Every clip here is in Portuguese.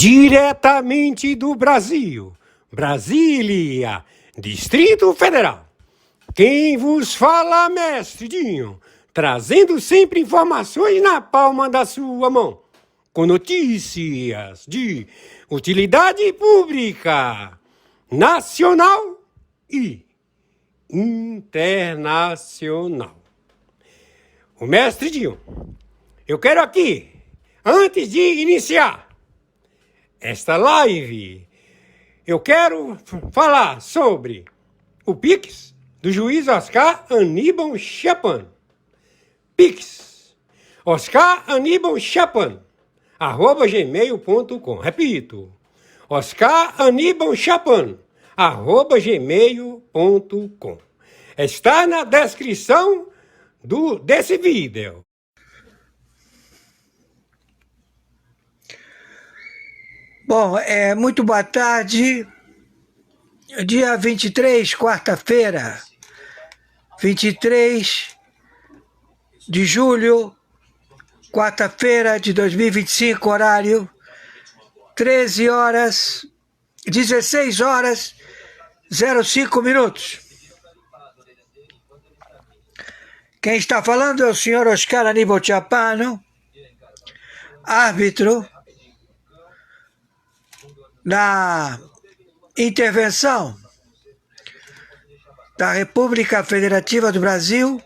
Diretamente do Brasil, Brasília, Distrito Federal. Quem vos fala, mestre Dinho, trazendo sempre informações na palma da sua mão, com notícias de utilidade pública, nacional e internacional. O mestre Dinho, eu quero aqui, antes de iniciar esta live, eu quero falar sobre o Pix do juiz Oscar Aníbal Chapan. Pix, Oscar Aníbal Chapan, @gmail.com. Repito, Oscar Aníbal Chapan, @gmail.com. Está na descrição desse vídeo. Bom, muito boa tarde. Dia 23, quarta-feira, 23 de julho, quarta-feira de 2025, horário 16 horas 05 minutos. Quem está falando é o senhor Oscar Aníbal Chapan, árbitro na intervenção da República Federativa do Brasil,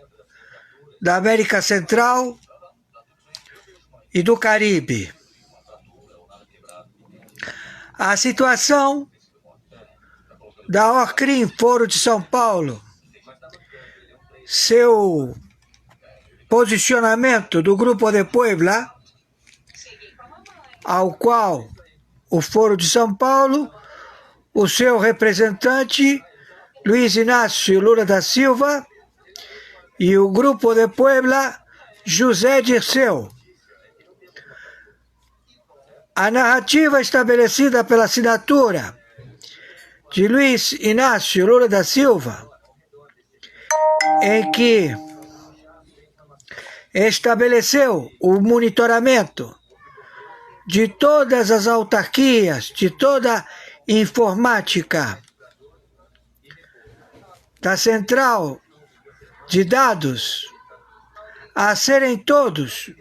da América Central e do Caribe. A situação da Orcrim Foro de São Paulo, seu posicionamento do Grupo de Puebla, ao qual o Foro de São Paulo, o seu representante, Luiz Inácio Lula da Silva, e o Grupo de Puebla, José Dirceu. A narrativa estabelecida pela assinatura de Luiz Inácio Lula da Silva, em que estabeleceu o monitoramento de todas as autarquias, de toda a informática da central de dados, a serem todos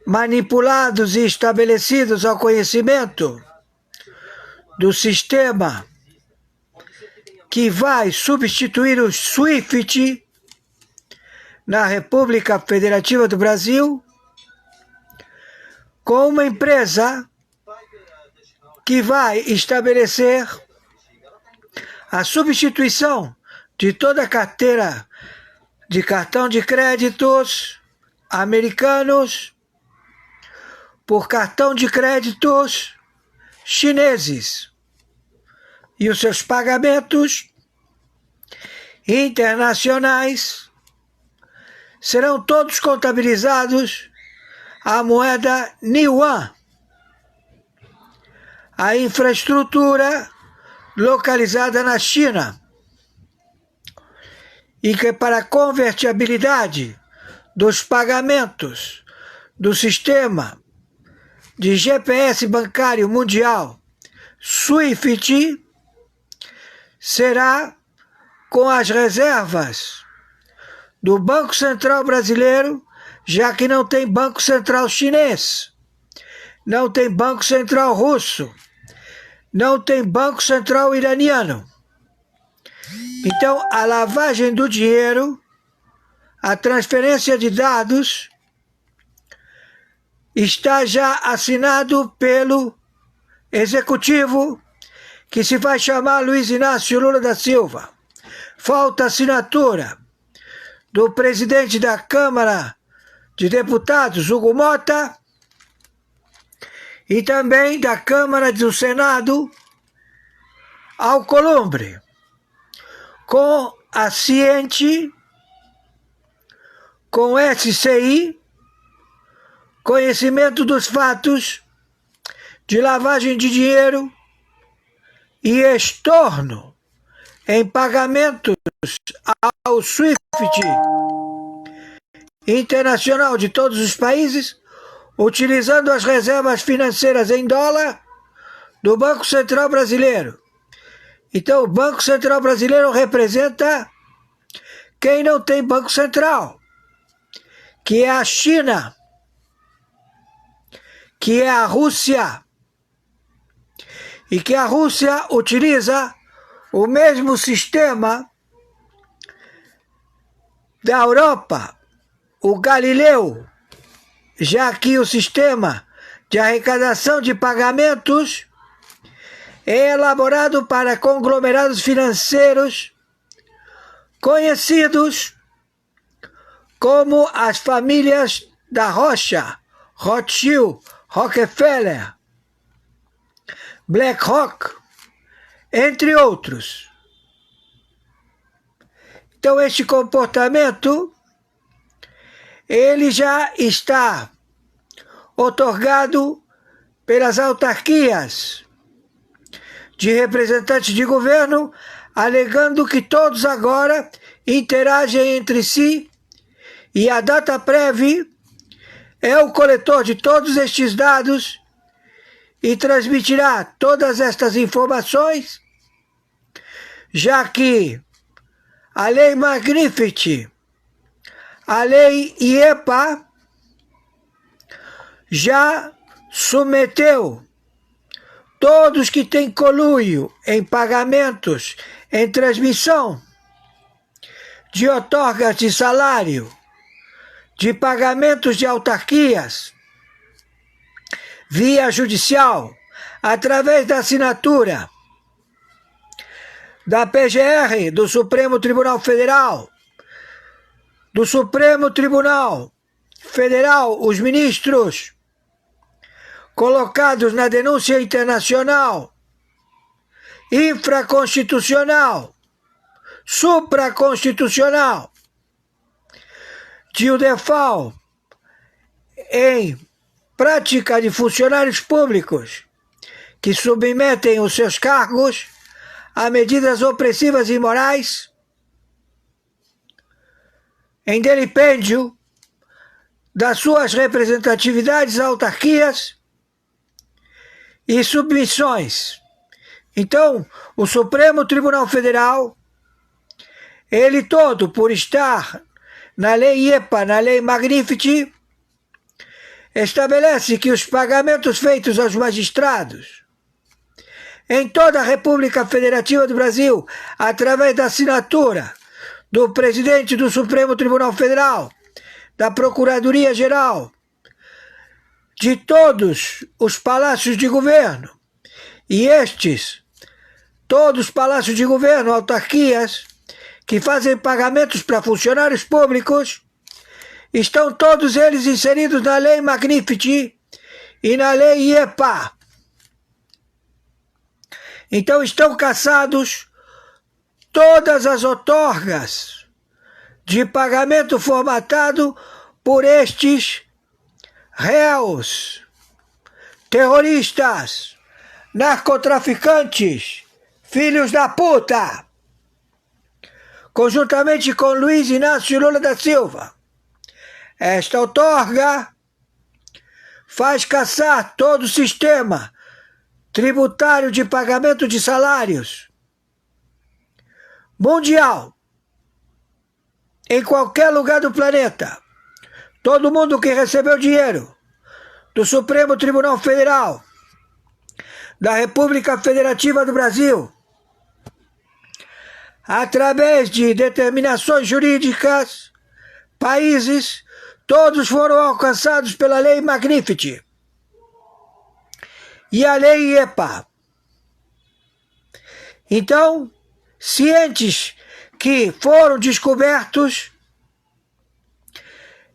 manipulados e estabelecidos ao conhecimento do sistema que vai substituir o SWIFT na República Federativa do Brasil, com uma empresa que vai estabelecer a substituição de toda a carteira de cartão de créditos americanos por cartão de créditos chineses. E os seus pagamentos internacionais serão todos contabilizados à moeda Yuan. A infraestrutura localizada na China, e que para a convertibilidade dos pagamentos do sistema de GPS bancário mundial SWIFT será com as reservas do Banco Central Brasileiro, já que não tem Banco Central chinês, não tem Banco Central russo, não tem Banco Central iraniano. Então, a lavagem do dinheiro, a transferência de dados, está já assinado pelo executivo, que se vai chamar Luiz Inácio Lula da Silva. Falta assinatura do presidente da Câmara de Deputados, Hugo Mota, e também da Câmara do Senado, Alcolumbre, com a Ciente, com SCI, conhecimento dos fatos de lavagem de dinheiro e estorno em pagamentos ao SWIFT internacional de todos os países, utilizando as reservas financeiras em dólar do Banco Central Brasileiro. Então, o Banco Central Brasileiro representa quem não tem Banco Central, que é a China, que é a Rússia, e que a Rússia utiliza o mesmo sistema da Europa, o Galileu, já que o sistema de arrecadação de pagamentos é elaborado para conglomerados financeiros conhecidos como as famílias da Rocha, Rothschild, Rockefeller, BlackRock, entre outros. Então, este comportamento, ele já está otorgado pelas autarquias de representantes de governo, alegando que todos agora interagem entre si e a Dataprev é o coletor de todos estes dados e transmitirá todas estas informações, já que a Lei Magnificent, a Lei IEPA, já submeteu todos que têm conluio em pagamentos, em transmissão de outorgas de salário, de pagamentos de autarquias, via judicial, através da assinatura da PGR, do Supremo Tribunal Federal, do Supremo Tribunal Federal, os ministros colocados na denúncia internacional, infraconstitucional, supraconstitucional, de UDEFAL em prática de funcionários públicos que submetem os seus cargos a medidas opressivas e imorais, em delipêndio das suas representatividades, autarquias e submissões. Então, o Supremo Tribunal Federal, ele todo, por estar na Lei IEPA, na Lei Magnificent, estabelece que os pagamentos feitos aos magistrados em toda a República Federativa do Brasil, através da assinatura do presidente do Supremo Tribunal Federal, da Procuradoria-Geral, de todos os palácios de governo, e estes, todos os palácios de governo, autarquias, que fazem pagamentos para funcionários públicos, estão todos eles inseridos na Lei Magnificent e na Lei IEPA. Então estão cassados todas as outorgas de pagamento formatado por estes réus, terroristas, narcotraficantes, filhos da puta, conjuntamente com Luiz Inácio Lula da Silva. Esta outorga faz cassar todo o sistema tributário de pagamento de salários mundial, em qualquer lugar do planeta. Todo mundo que recebeu dinheiro do Supremo Tribunal Federal, da República Federativa do Brasil, através de determinações jurídicas, países, todos foram alcançados pela Lei Magnificent e a Lei IEPA. Então, cientes que foram descobertos,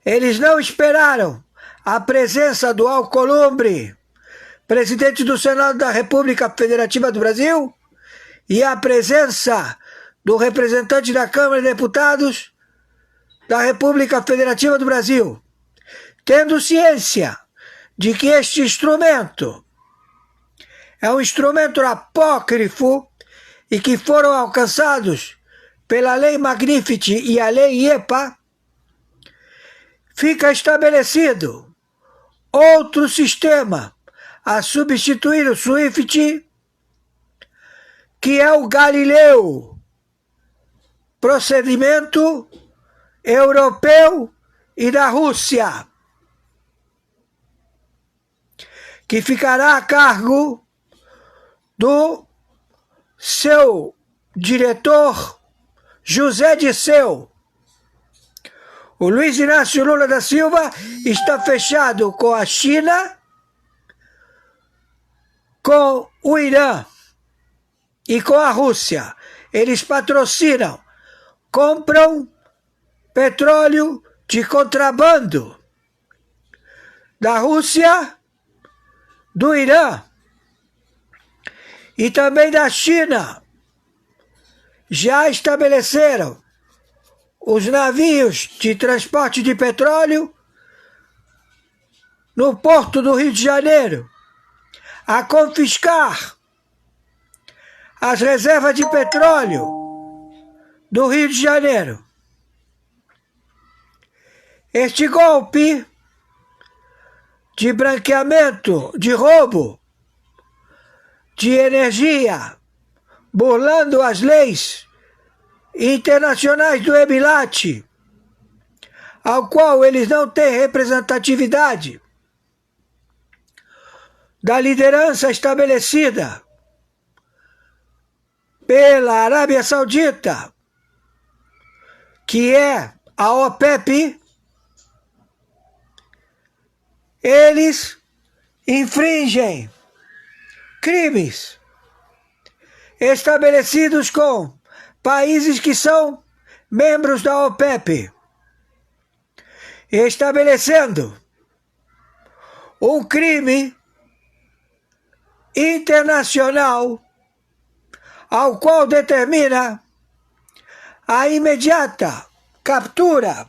eles não esperaram a presença do Alcolumbre, presidente do Senado da República Federativa do Brasil, e a presença do representante da Câmara de Deputados da República Federativa do Brasil, tendo ciência de que este instrumento é um instrumento apócrifo e que foram alcançados pela Lei Magnificent e a Lei IEPA, fica estabelecido outro sistema a substituir o SWIFT, que é o Galileu, procedimento europeu e da Rússia, que ficará a cargo do seu diretor José Dirceu. O Luiz Inácio Lula da Silva está fechado com a China, com o Irã e com a Rússia. Eles patrocinam, compram petróleo de contrabando da Rússia, do Irã e também da China. Já estabeleceram os navios de transporte de petróleo no porto do Rio de Janeiro a confiscar as reservas de petróleo do Rio de Janeiro. Este golpe de branqueamento, de roubo de energia, burlando as leis internacionais do EBILAT, ao qual eles não têm representatividade da liderança estabelecida pela Arábia Saudita, que é a OPEP, eles infringem crimes estabelecidos com países que são membros da OPEP, estabelecendo um crime internacional ao qual determina a imediata captura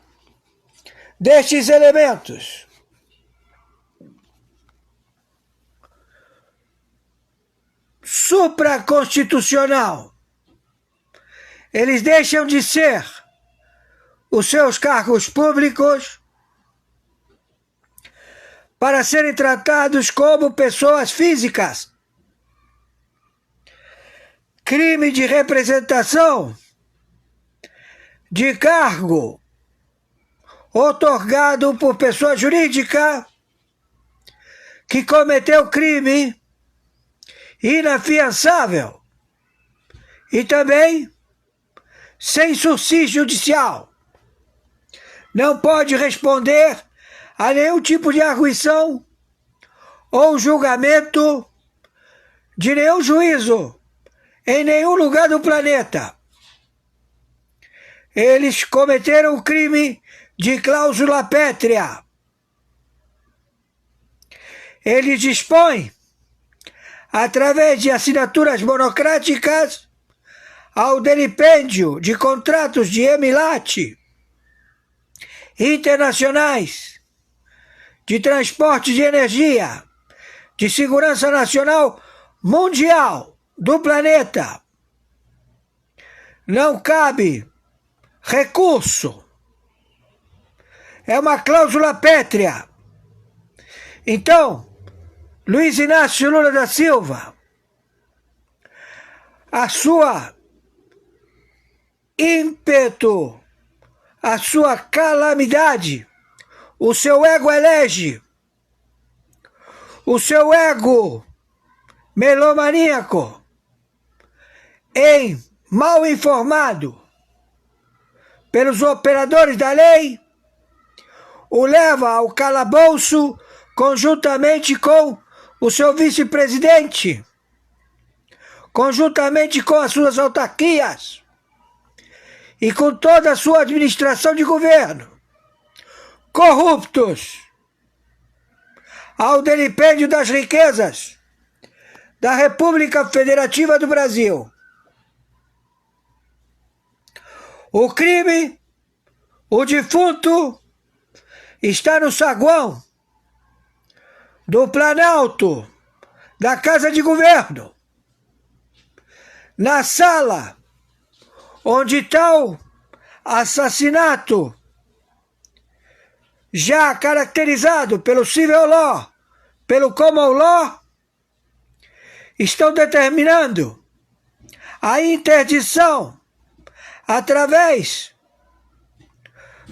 destes elementos. Supraconstitucional. Eles deixam de ser os seus cargos públicos para serem tratados como pessoas físicas. Crime de representação de cargo outorgado por pessoa jurídica que cometeu crime inafiançável e também sem sursi judicial. Não pode responder a nenhum tipo de arguição ou julgamento de nenhum juízo em nenhum lugar do planeta. Eles cometeram o crime de cláusula pétrea. Eles dispõem, através de assinaturas monocráticas, ao delipêndio de contratos de EBILAT internacionais, de transporte de energia, de segurança nacional mundial do planeta. Não cabe recurso. É uma cláusula pétrea. Então, Luiz Inácio Lula da Silva, a sua ímpeto, a sua calamidade, o seu ego elege, o seu ego melomaníaco, mal informado pelos operadores da lei, o leva ao calabouço conjuntamente com o seu vice-presidente, conjuntamente com as suas autarquias e com toda a sua administração de governo, corruptos, ao delipêndio das riquezas da República Federativa do Brasil. O crime, o defunto, está no saguão do Planalto, da Casa de Governo, na sala onde tal assassinato já caracterizado pelo civil law, pelo common law, estão determinando a interdição através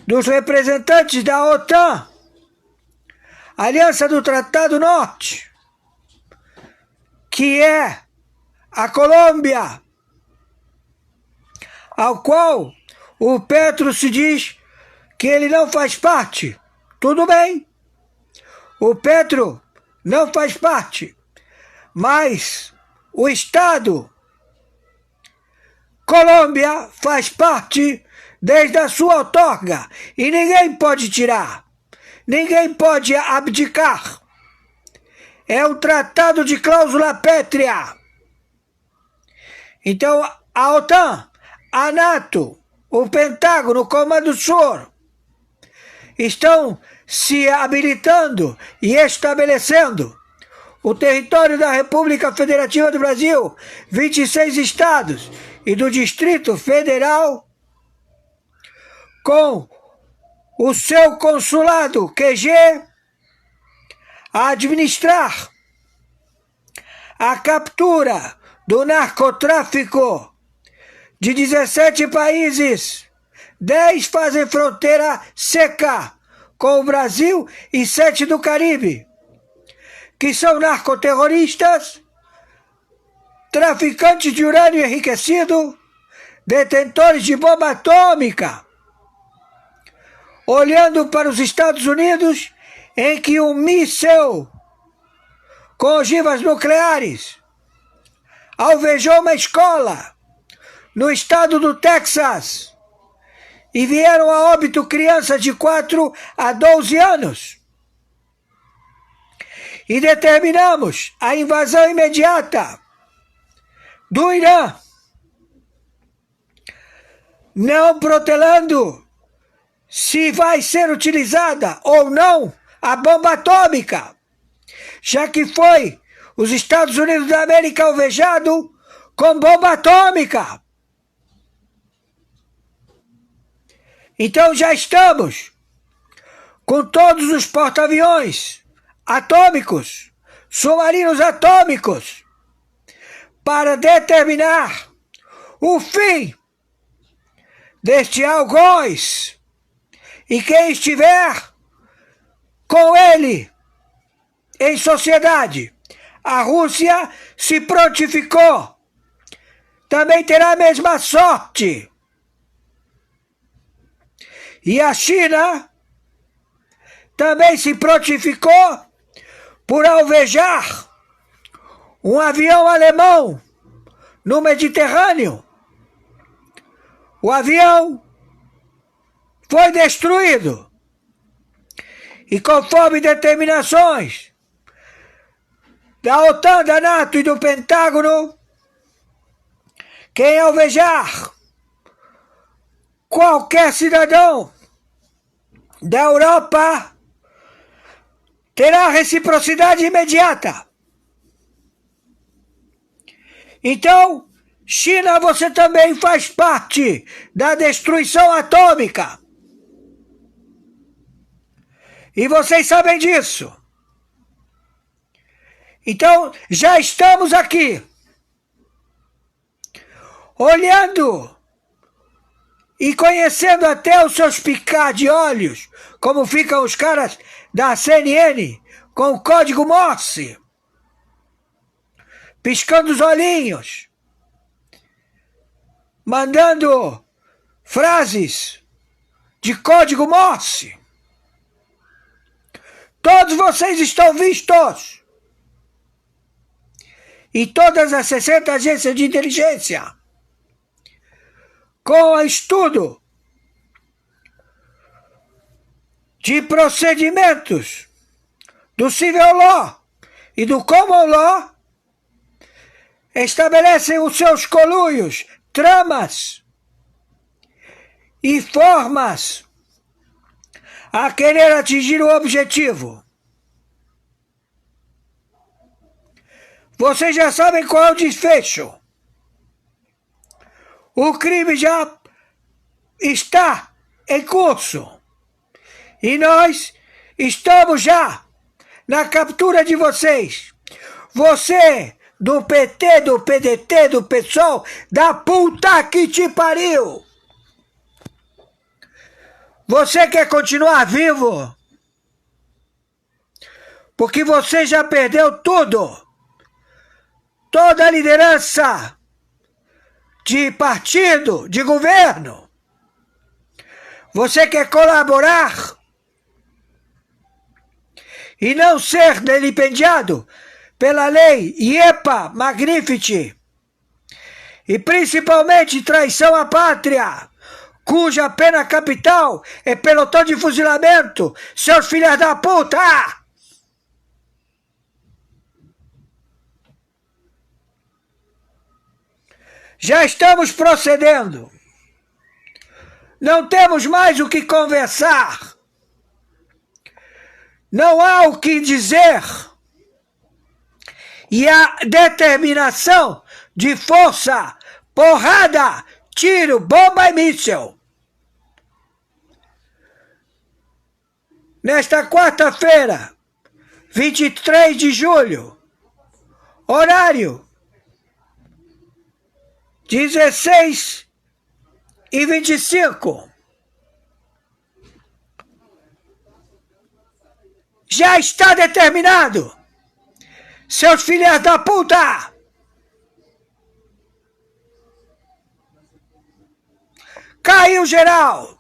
dos representantes da OTAN, Aliança do Tratado Norte, que é a Colômbia, ao qual o Petro se diz que ele não faz parte. Tudo bem, o Petro não faz parte, mas o Estado Colômbia faz parte desde a sua outorga e ninguém pode tirar, ninguém pode abdicar. É um tratado de cláusula pétrea. Então a OTAN, a NATO, o Pentágono, o Comando Sul estão se habilitando e estabelecendo o território da República Federativa do Brasil, 26 estados, e do Distrito Federal, com o seu consulado QG, a administrar a captura do narcotráfico de 17 países. 10 fazem fronteira seca com o Brasil e 7 do Caribe, que são narcoterroristas, traficantes de urânio enriquecido, detentores de bomba atômica, olhando para os Estados Unidos, em que um míssil com ogivas nucleares alvejou uma escola no estado do Texas e vieram a óbito crianças de 4 a 12 anos. E determinamos a invasão imediata do Irã, não protelando se vai ser utilizada ou não a bomba atômica, já que foi os Estados Unidos da América alvejado com bomba atômica. Então já estamos com todos os porta-aviões atômicos, submarinos atômicos, para determinar o fim deste algoz, e quem estiver com ele em sociedade. A Rússia se prontificou, também terá a mesma sorte. E a China também se prontificou por alvejar um avião alemão no Mediterrâneo. O avião foi destruído. E conforme determinações da OTAN, da NATO e do Pentágono, quem alvejar qualquer cidadão da Europa terá reciprocidade imediata. Então, China, você também faz parte da destruição atômica. E vocês sabem disso. Então, já estamos aqui, olhando e conhecendo até os seus picar de olhos, como ficam os caras da CNN com o código Morse, piscando os olhinhos, mandando frases de código Morse. Todos vocês estão vistos. E todas as 60 agências de inteligência, com estudo de procedimentos do Civil Law e do Common Law, estabelecem os seus conluios, tramas e formas a querer atingir o objetivo. Vocês já sabem qual é o desfecho. O crime já está em curso. E nós estamos já na captura de vocês. Você do PT, do PDT, do PSOL, da puta que te pariu. Você quer continuar vivo? Porque você já perdeu tudo. Toda a liderança de partido, de governo. Você quer colaborar e não ser vilipendiado pela lei IEPA Magnifici e principalmente traição à pátria, cuja pena capital é pelotão de fuzilamento, seus filhos da puta! Já estamos procedendo. Não temos mais o que conversar. Não há o que dizer. E a determinação de força, porrada, tiro, bomba e míssil. Nesta quarta-feira, 23 de julho, horário 16h25. Já está determinado, seus filhos da puta! Caiu geral!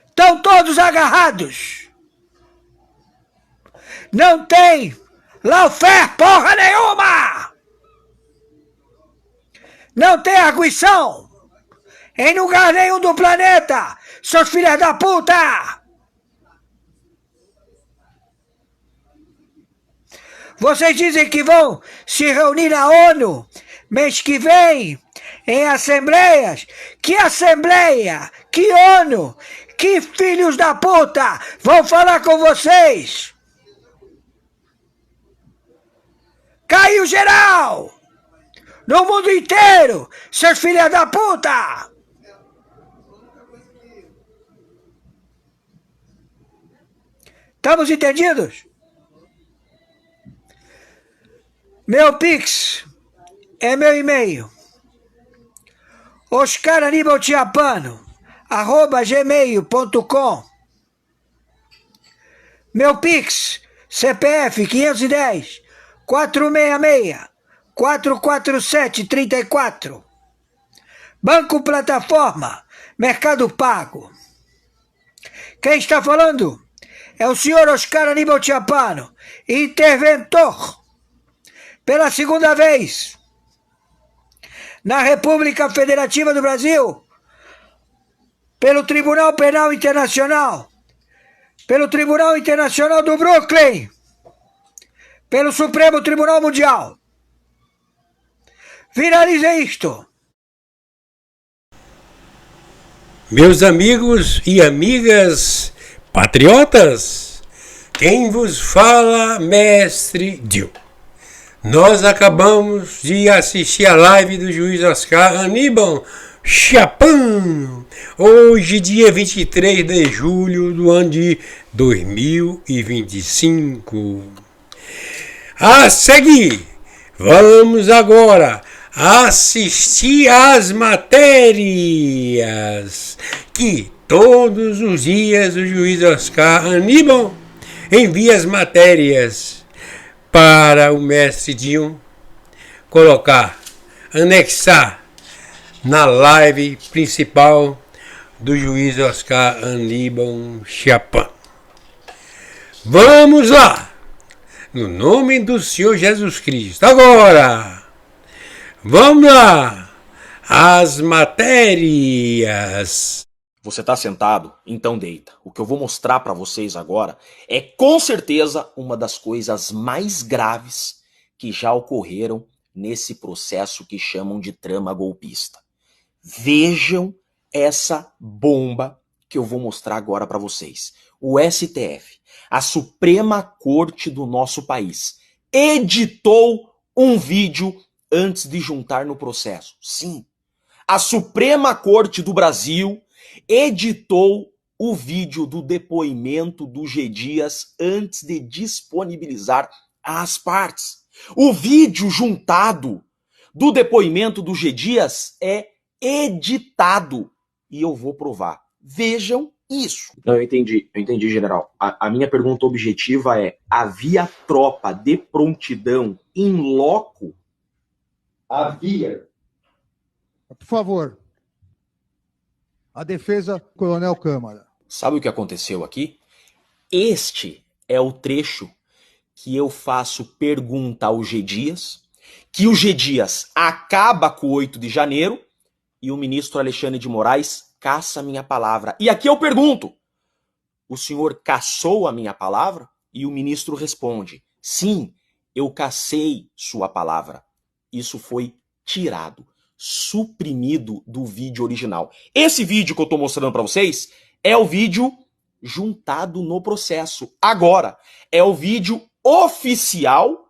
Estão todos agarrados! Não tem lawfare porra nenhuma! Não tem arguição em lugar nenhum do planeta, seus filhos da puta! Vocês dizem que vão se reunir na ONU mês que vem, em assembleias. Que assembleia? Que ONU? Que filhos da puta vão falar com vocês? Caiu geral! No mundo inteiro, seus filhos da puta! Estamos entendidos? Meu Pix é meu e-mail. oscaranibaltiapano@gmail.com. Meu Pix, CPF 510 466 447 34. Banco Plataforma Mercado Pago. Quem está falando é o senhor Oscar Aníbal Tiapano, interventor pela segunda vez na República Federativa do Brasil, pelo Tribunal Penal Internacional, pelo Tribunal Internacional do Brooklyn, pelo Supremo Tribunal Mundial. Viralize isto. Meus amigos e amigas patriotas, quem vos fala, mestre Dio. Nós acabamos de assistir a live do juiz Oscar Aníbal Tiapano, hoje dia 23 de julho do ano de 2025. A seguir, vamos agora assistir às matérias que todos os dias o juiz Oscar Aníbal envia as matérias para o mestre Dinho colocar, anexar na live principal do juiz Oscar Aníbal Tiapano. Vamos lá! No nome do Senhor Jesus Cristo. Agora, vamos lá! As matérias. Você está sentado? Então deita. O que eu vou mostrar para vocês agora é com certeza uma das coisas mais graves que já ocorreram nesse processo que chamam de trama golpista. Vejam essa bomba que eu vou mostrar agora para vocês. O STF, a Suprema Corte do nosso país, editou um vídeo antes de juntar no processo. Sim, a Suprema Corte do Brasil editou o vídeo do depoimento do G. Dias antes de disponibilizar às partes. O vídeo juntado do depoimento do G. Dias é editado. E eu vou provar. Vejam isso. Não, eu entendi, general. A minha pergunta objetiva é: havia tropa de prontidão em loco? Havia. Por favor. A defesa, Coronel Câmara. Sabe o que aconteceu aqui? Este é o trecho que eu faço pergunta ao G. Dias, que o G. Dias acaba com o 8 de janeiro e o ministro Alexandre de Moraes caça a minha palavra. E aqui eu pergunto: o senhor caçou a minha palavra? E o ministro responde: sim, eu cacei sua palavra. Isso foi tirado, suprimido do vídeo original. Esse vídeo que eu estou mostrando para vocês é o vídeo juntado no processo. Agora, é o vídeo oficial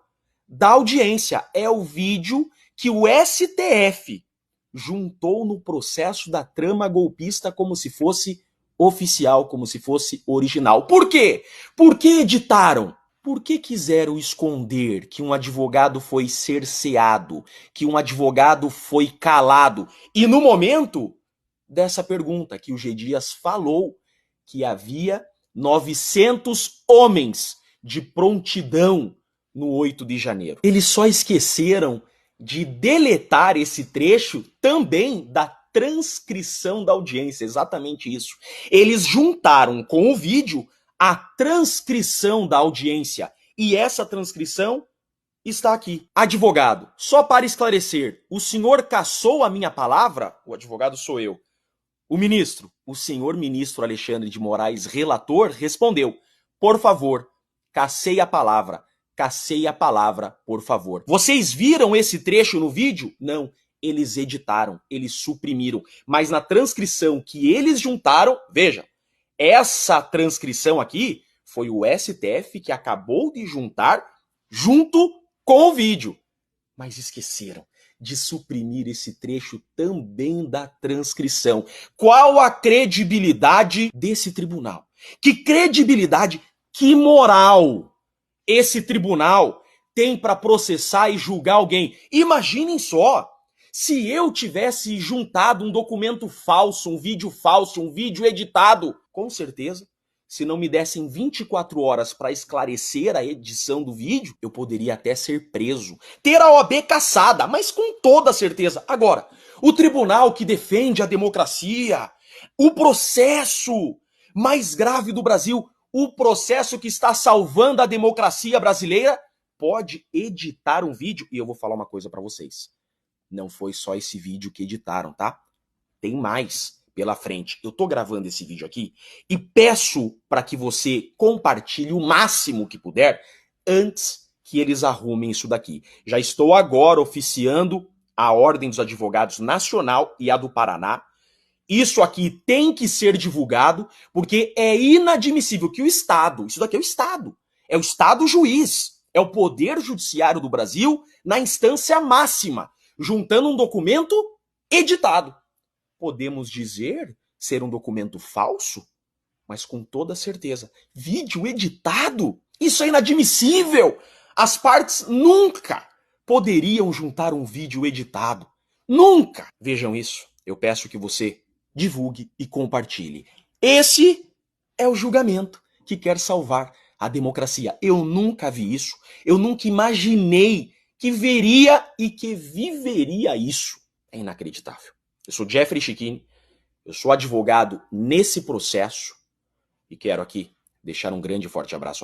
da audiência. É o vídeo que o STF juntou no processo da trama golpista como se fosse oficial, como se fosse original. Por quê? Por que editaram? Por que quiseram esconder que um advogado foi cerceado, que um advogado foi calado? E no momento dessa pergunta que o G. Dias falou que havia 900 homens de prontidão no 8 de janeiro. Eles só esqueceram de deletar esse trecho também da transcrição da audiência, exatamente isso. Eles juntaram com o vídeo a transcrição da audiência, e essa transcrição está aqui. Advogado, só para esclarecer, o senhor cassou a minha palavra? O advogado sou eu. O ministro, o senhor ministro Alexandre de Moraes, relator, respondeu: por favor, cassei a palavra, por favor. Vocês viram esse trecho no vídeo? Não, eles editaram, eles suprimiram. Mas na transcrição que eles juntaram, veja, essa transcrição aqui foi o STF que acabou de juntar junto com o vídeo. Mas esqueceram de suprimir esse trecho também da transcrição. Qual a credibilidade desse tribunal? Que credibilidade, que moral esse tribunal tem para processar e julgar alguém? Imaginem só, se eu tivesse juntado um documento falso, um vídeo editado, com certeza, se não me dessem 24 horas para esclarecer a edição do vídeo, eu poderia até ser preso, ter a OAB cassada, mas com toda certeza. Agora, o tribunal que defende a democracia, o processo mais grave do Brasil, o processo que está salvando a democracia brasileira, pode editar um vídeo. E eu vou falar uma coisa para vocês. Não foi só esse vídeo que editaram, tá? Tem mais pela frente. Eu tô gravando esse vídeo aqui e peço para que você compartilhe o máximo que puder antes que eles arrumem isso daqui. Já estou agora oficiando a Ordem dos Advogados Nacional e a do Paraná. Isso aqui tem que ser divulgado porque é inadmissível que o Estado, isso daqui é o Estado juiz, é o Poder Judiciário do Brasil na instância máxima, juntando um documento editado. Podemos dizer ser um documento falso, mas com toda certeza, vídeo editado? Isso é inadmissível! As partes nunca poderiam juntar um vídeo editado. Nunca! Vejam isso. Eu peço que você divulgue e compartilhe. Esse é o julgamento que quer salvar a democracia. Eu nunca vi isso. Eu nunca imaginei que veria e que viveria isso. É inacreditável. Eu sou Jeffrey Chicchini, eu sou advogado nesse processo e quero aqui deixar um grande e forte abraço.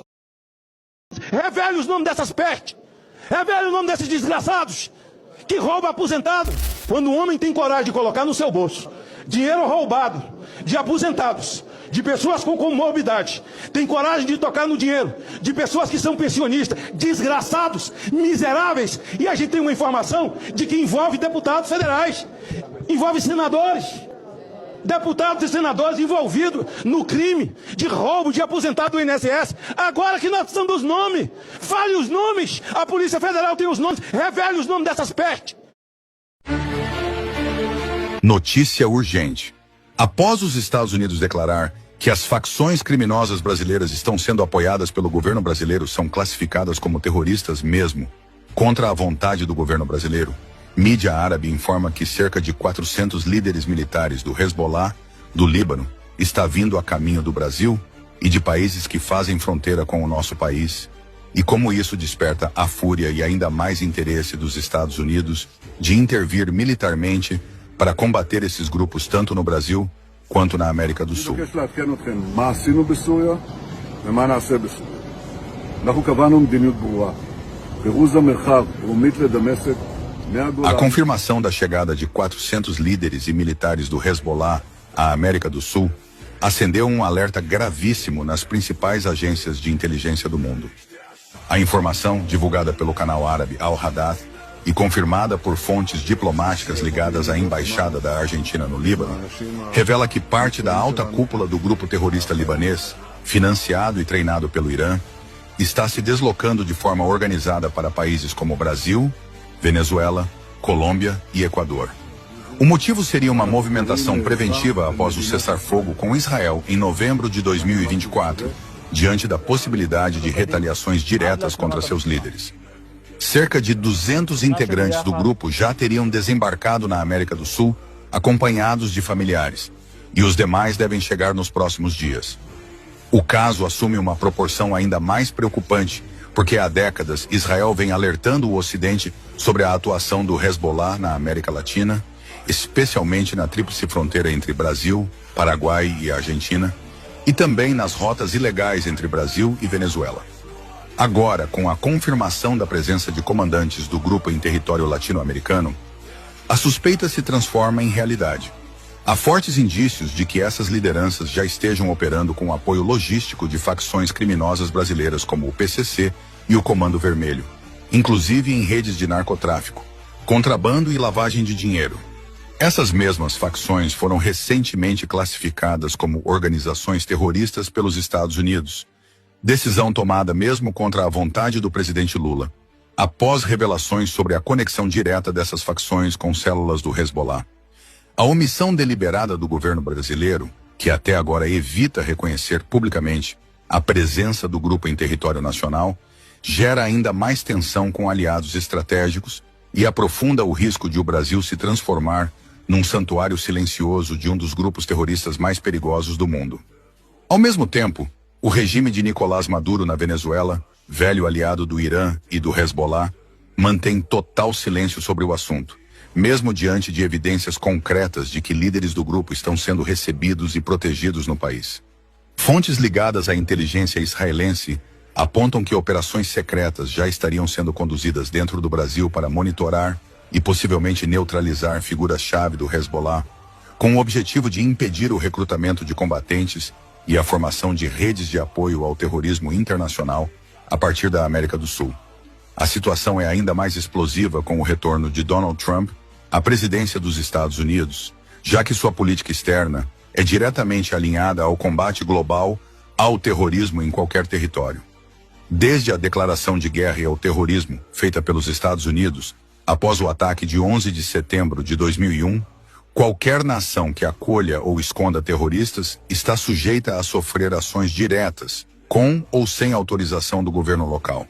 Revele os nomes dessas pestes, revele o nome desses desgraçados que roubam aposentado. Quando um homem tem coragem de colocar no seu bolso dinheiro roubado de aposentados, de pessoas com comorbidade, tem coragem de tocar no dinheiro de pessoas que são pensionistas, desgraçados, miseráveis, e a gente tem uma informação de que envolve deputados federais, envolve senadores, deputados e senadores envolvidos no crime de roubo de aposentado do INSS. Agora que nós precisamos dos nomes, fale os nomes, a Polícia Federal tem os nomes, revele os nomes dessas pestes. Notícia urgente. Após os Estados Unidos declarar que as facções criminosas brasileiras estão sendo apoiadas pelo governo brasileiro são classificadas como terroristas mesmo, contra a vontade do governo brasileiro, mídia árabe informa que cerca de 400 líderes militares do Hezbollah, do Líbano, está vindo a caminho do Brasil e de países que fazem fronteira com o nosso país, e como isso desperta a fúria e ainda mais interesse dos Estados Unidos de intervir militarmente para combater esses grupos tanto no Brasil quanto na América do Sul. A confirmação da chegada de 400 líderes e militares do Hezbollah à América do Sul acendeu um alerta gravíssimo nas principais agências de inteligência do mundo. A informação, divulgada pelo canal árabe Al-Hadath e confirmada por fontes diplomáticas ligadas à Embaixada da Argentina no Líbano, revela que parte da alta cúpula do grupo terrorista libanês, financiado e treinado pelo Irã, está se deslocando de forma organizada para países como Brasil, Venezuela, Colômbia e Equador. O motivo seria uma movimentação preventiva após o cessar-fogo com Israel em novembro de 2024, diante da possibilidade de retaliações diretas contra seus líderes. Cerca de 200 integrantes do grupo já teriam desembarcado na América do Sul, acompanhados de familiares, e os demais devem chegar nos próximos dias. O caso assume uma proporção ainda mais preocupante, porque há décadas Israel vem alertando o Ocidente sobre a atuação do Hezbollah na América Latina, especialmente na tríplice fronteira entre Brasil, Paraguai e Argentina, e também nas rotas ilegais entre Brasil e Venezuela. Agora, com a confirmação da presença de comandantes do grupo em território latino-americano, a suspeita se transforma em realidade. Há fortes indícios de que essas lideranças já estejam operando com apoio logístico de facções criminosas brasileiras como o PCC e o Comando Vermelho, inclusive em redes de narcotráfico, contrabando e lavagem de dinheiro. Essas mesmas facções foram recentemente classificadas como organizações terroristas pelos Estados Unidos, decisão tomada mesmo contra a vontade do presidente Lula, após revelações sobre a conexão direta dessas facções com células do Hezbollah. A omissão deliberada do governo brasileiro, que até agora evita reconhecer publicamente a presença do grupo em território nacional, gera ainda mais tensão com aliados estratégicos e aprofunda o risco de o Brasil se transformar num santuário silencioso de um dos grupos terroristas mais perigosos do mundo. Ao mesmo tempo, o regime de Nicolás Maduro na Venezuela, velho aliado do Irã e do Hezbollah, mantém total silêncio sobre o assunto, mesmo diante de evidências concretas de que líderes do grupo estão sendo recebidos e protegidos no país. Fontes ligadas à inteligência israelense apontam que operações secretas já estariam sendo conduzidas dentro do Brasil para monitorar e possivelmente neutralizar figuras-chave do Hezbollah, com o objetivo de impedir o recrutamento de combatentes e a formação de redes de apoio ao terrorismo internacional a partir da América do Sul. A situação é ainda mais explosiva com o retorno de Donald Trump à presidência dos Estados Unidos, já que sua política externa é diretamente alinhada ao combate global ao terrorismo em qualquer território. Desde a declaração de guerra ao terrorismo feita pelos Estados Unidos após o ataque de 11 de setembro de 2001, qualquer nação que acolha ou esconda terroristas está sujeita a sofrer ações diretas, com ou sem autorização do governo local,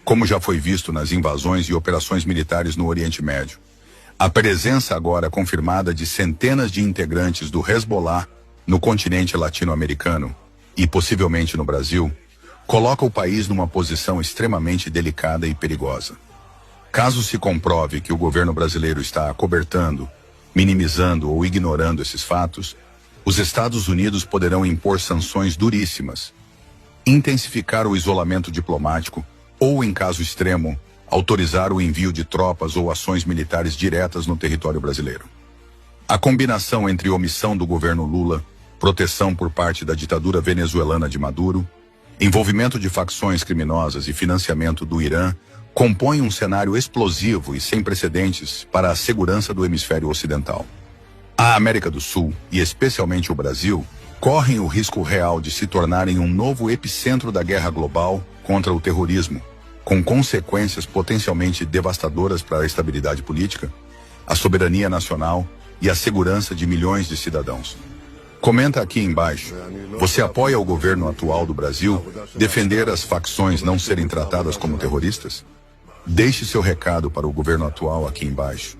como já foi visto nas invasões e operações militares no Oriente Médio. A presença agora confirmada de centenas de integrantes do Hezbollah no continente latino-americano e possivelmente no Brasil, coloca o país numa posição extremamente delicada e perigosa. Caso se comprove que o governo brasileiro está acobertando, minimizando ou ignorando esses fatos, os Estados Unidos poderão impor sanções duríssimas, intensificar o isolamento diplomático ou, em caso extremo, autorizar o envio de tropas ou ações militares diretas no território brasileiro. A combinação entre omissão do governo Lula, proteção por parte da ditadura venezuelana de Maduro, envolvimento de facções criminosas e financiamento do Irã compõe um cenário explosivo e sem precedentes para a segurança do hemisfério ocidental. A América do Sul, e especialmente o Brasil, correm o risco real de se tornarem um novo epicentro da guerra global contra o terrorismo, com consequências potencialmente devastadoras para a estabilidade política, a soberania nacional e a segurança de milhões de cidadãos. Comenta aqui embaixo. Você apoia o governo atual do Brasil defender as facções não serem tratadas como terroristas? Deixe seu recado para o governo atual aqui embaixo.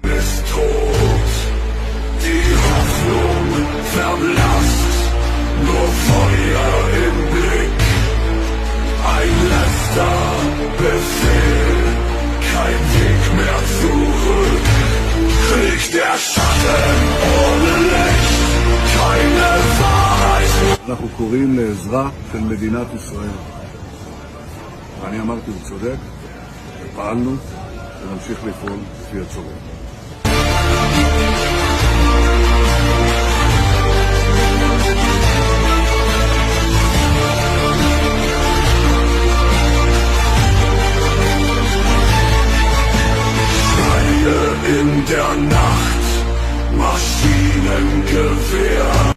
אנחנו קוראים לעזרה של מדינת ישראל. אני אמרתי וצודק, ופעלנו, ונמשיך לפעול לפי הצורך. In der Nacht, Maschinengewehr.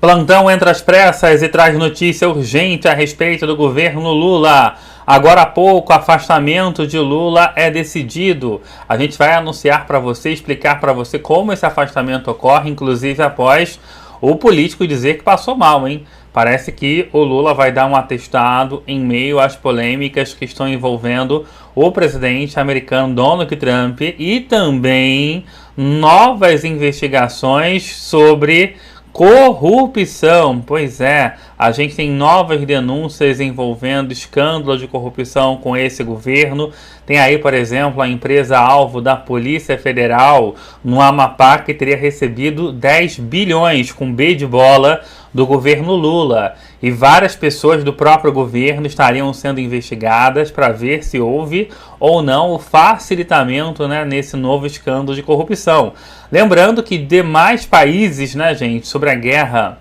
Plantão entra às pressas e traz notícia urgente a respeito do governo Lula. Agora há pouco, o afastamento de Lula é decidido. A gente vai anunciar para você, explicar para você como esse afastamento ocorre, inclusive após o político dizer que passou mal, hein? Parece que o Lula vai dar um atestado em meio às polêmicas que estão envolvendo o presidente americano Donald Trump e também novas investigações sobre corrupção. Pois é, a gente tem novas denúncias envolvendo escândalo de corrupção com esse governo. Tem aí, por exemplo, a empresa alvo da Polícia Federal no Amapá que teria recebido 10 bilhões com B de bola do governo Lula. E várias pessoas do próprio governo estariam sendo investigadas para ver se houve ou não o facilitamento, né, nesse novo escândalo de corrupção. Lembrando que demais países, né, gente, sobre a guerra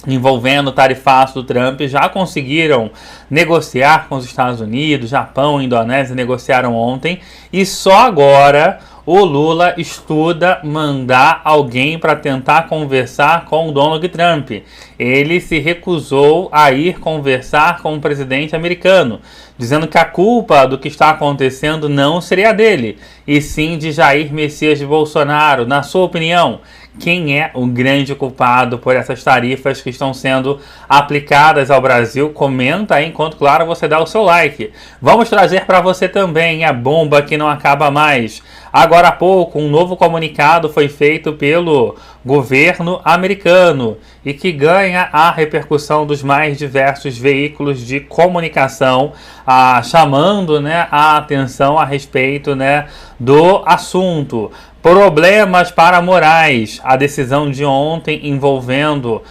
envolvendo o tarifaço do Trump já conseguiram negociar com os Estados Unidos, Japão, Indonésia negociaram ontem, e só agora o Lula estuda mandar alguém para tentar conversar com o Donald Trump. Ele se recusou a ir conversar com o presidente americano, dizendo que a culpa do que está acontecendo não seria dele, e sim de Jair Messias de Bolsonaro. Na sua opinião, quem é o grande culpado por essas tarifas que estão sendo aplicadas ao Brasil? Comenta aí, enquanto, claro, você dá o seu like. Vamos trazer para você também a bomba que não acaba mais. Agora há pouco, um novo comunicado foi feito pelo governo americano e que ganha a repercussão dos mais diversos veículos de comunicação, chamando, né, a atenção a respeito, né, do assunto. Problemas para Moraes. A decisão de ontem envolvendo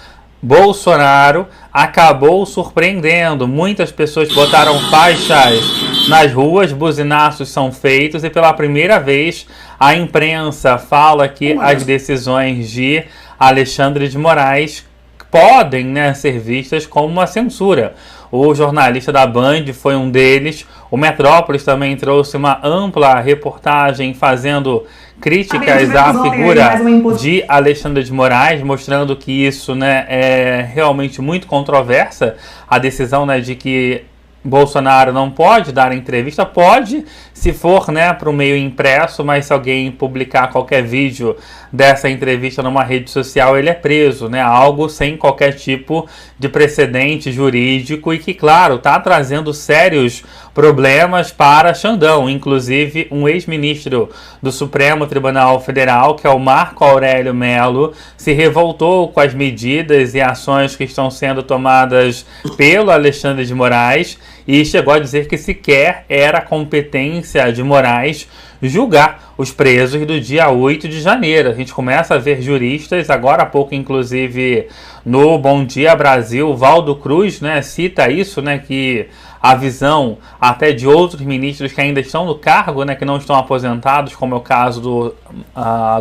Bolsonaro acabou surpreendendo. Muitas pessoas botaram faixas nas ruas, buzinaços são feitos e pela primeira vez a imprensa fala que as decisões de Alexandre de Moraes podem, né, ser vistas como uma censura. O jornalista da Band foi um deles. O Metrópolis também trouxe uma ampla reportagem fazendo críticas à figura de Alexandre de Moraes, mostrando que isso, né, é realmente muito controversa. A decisão, né, de que Bolsonaro não pode dar entrevista, pode se for, né, para o meio impresso, mas se alguém publicar qualquer vídeo dessa entrevista numa rede social, ele é preso, né, algo sem qualquer tipo de precedente jurídico e que, claro, está trazendo sérios problemas para Xandão. Inclusive, um ex-ministro do Supremo Tribunal Federal, que é o Marco Aurélio Mello, se revoltou com as medidas e ações que estão sendo tomadas pelo Alexandre de Moraes e chegou a dizer que sequer era competência de Moraes julgar os presos do dia 8 de janeiro. A gente começa a ver juristas, agora há pouco, inclusive, no Bom Dia Brasil, Valdo Cruz, né, cita isso, né, que a visão até de outros ministros que ainda estão no cargo, né, que não estão aposentados, como é o caso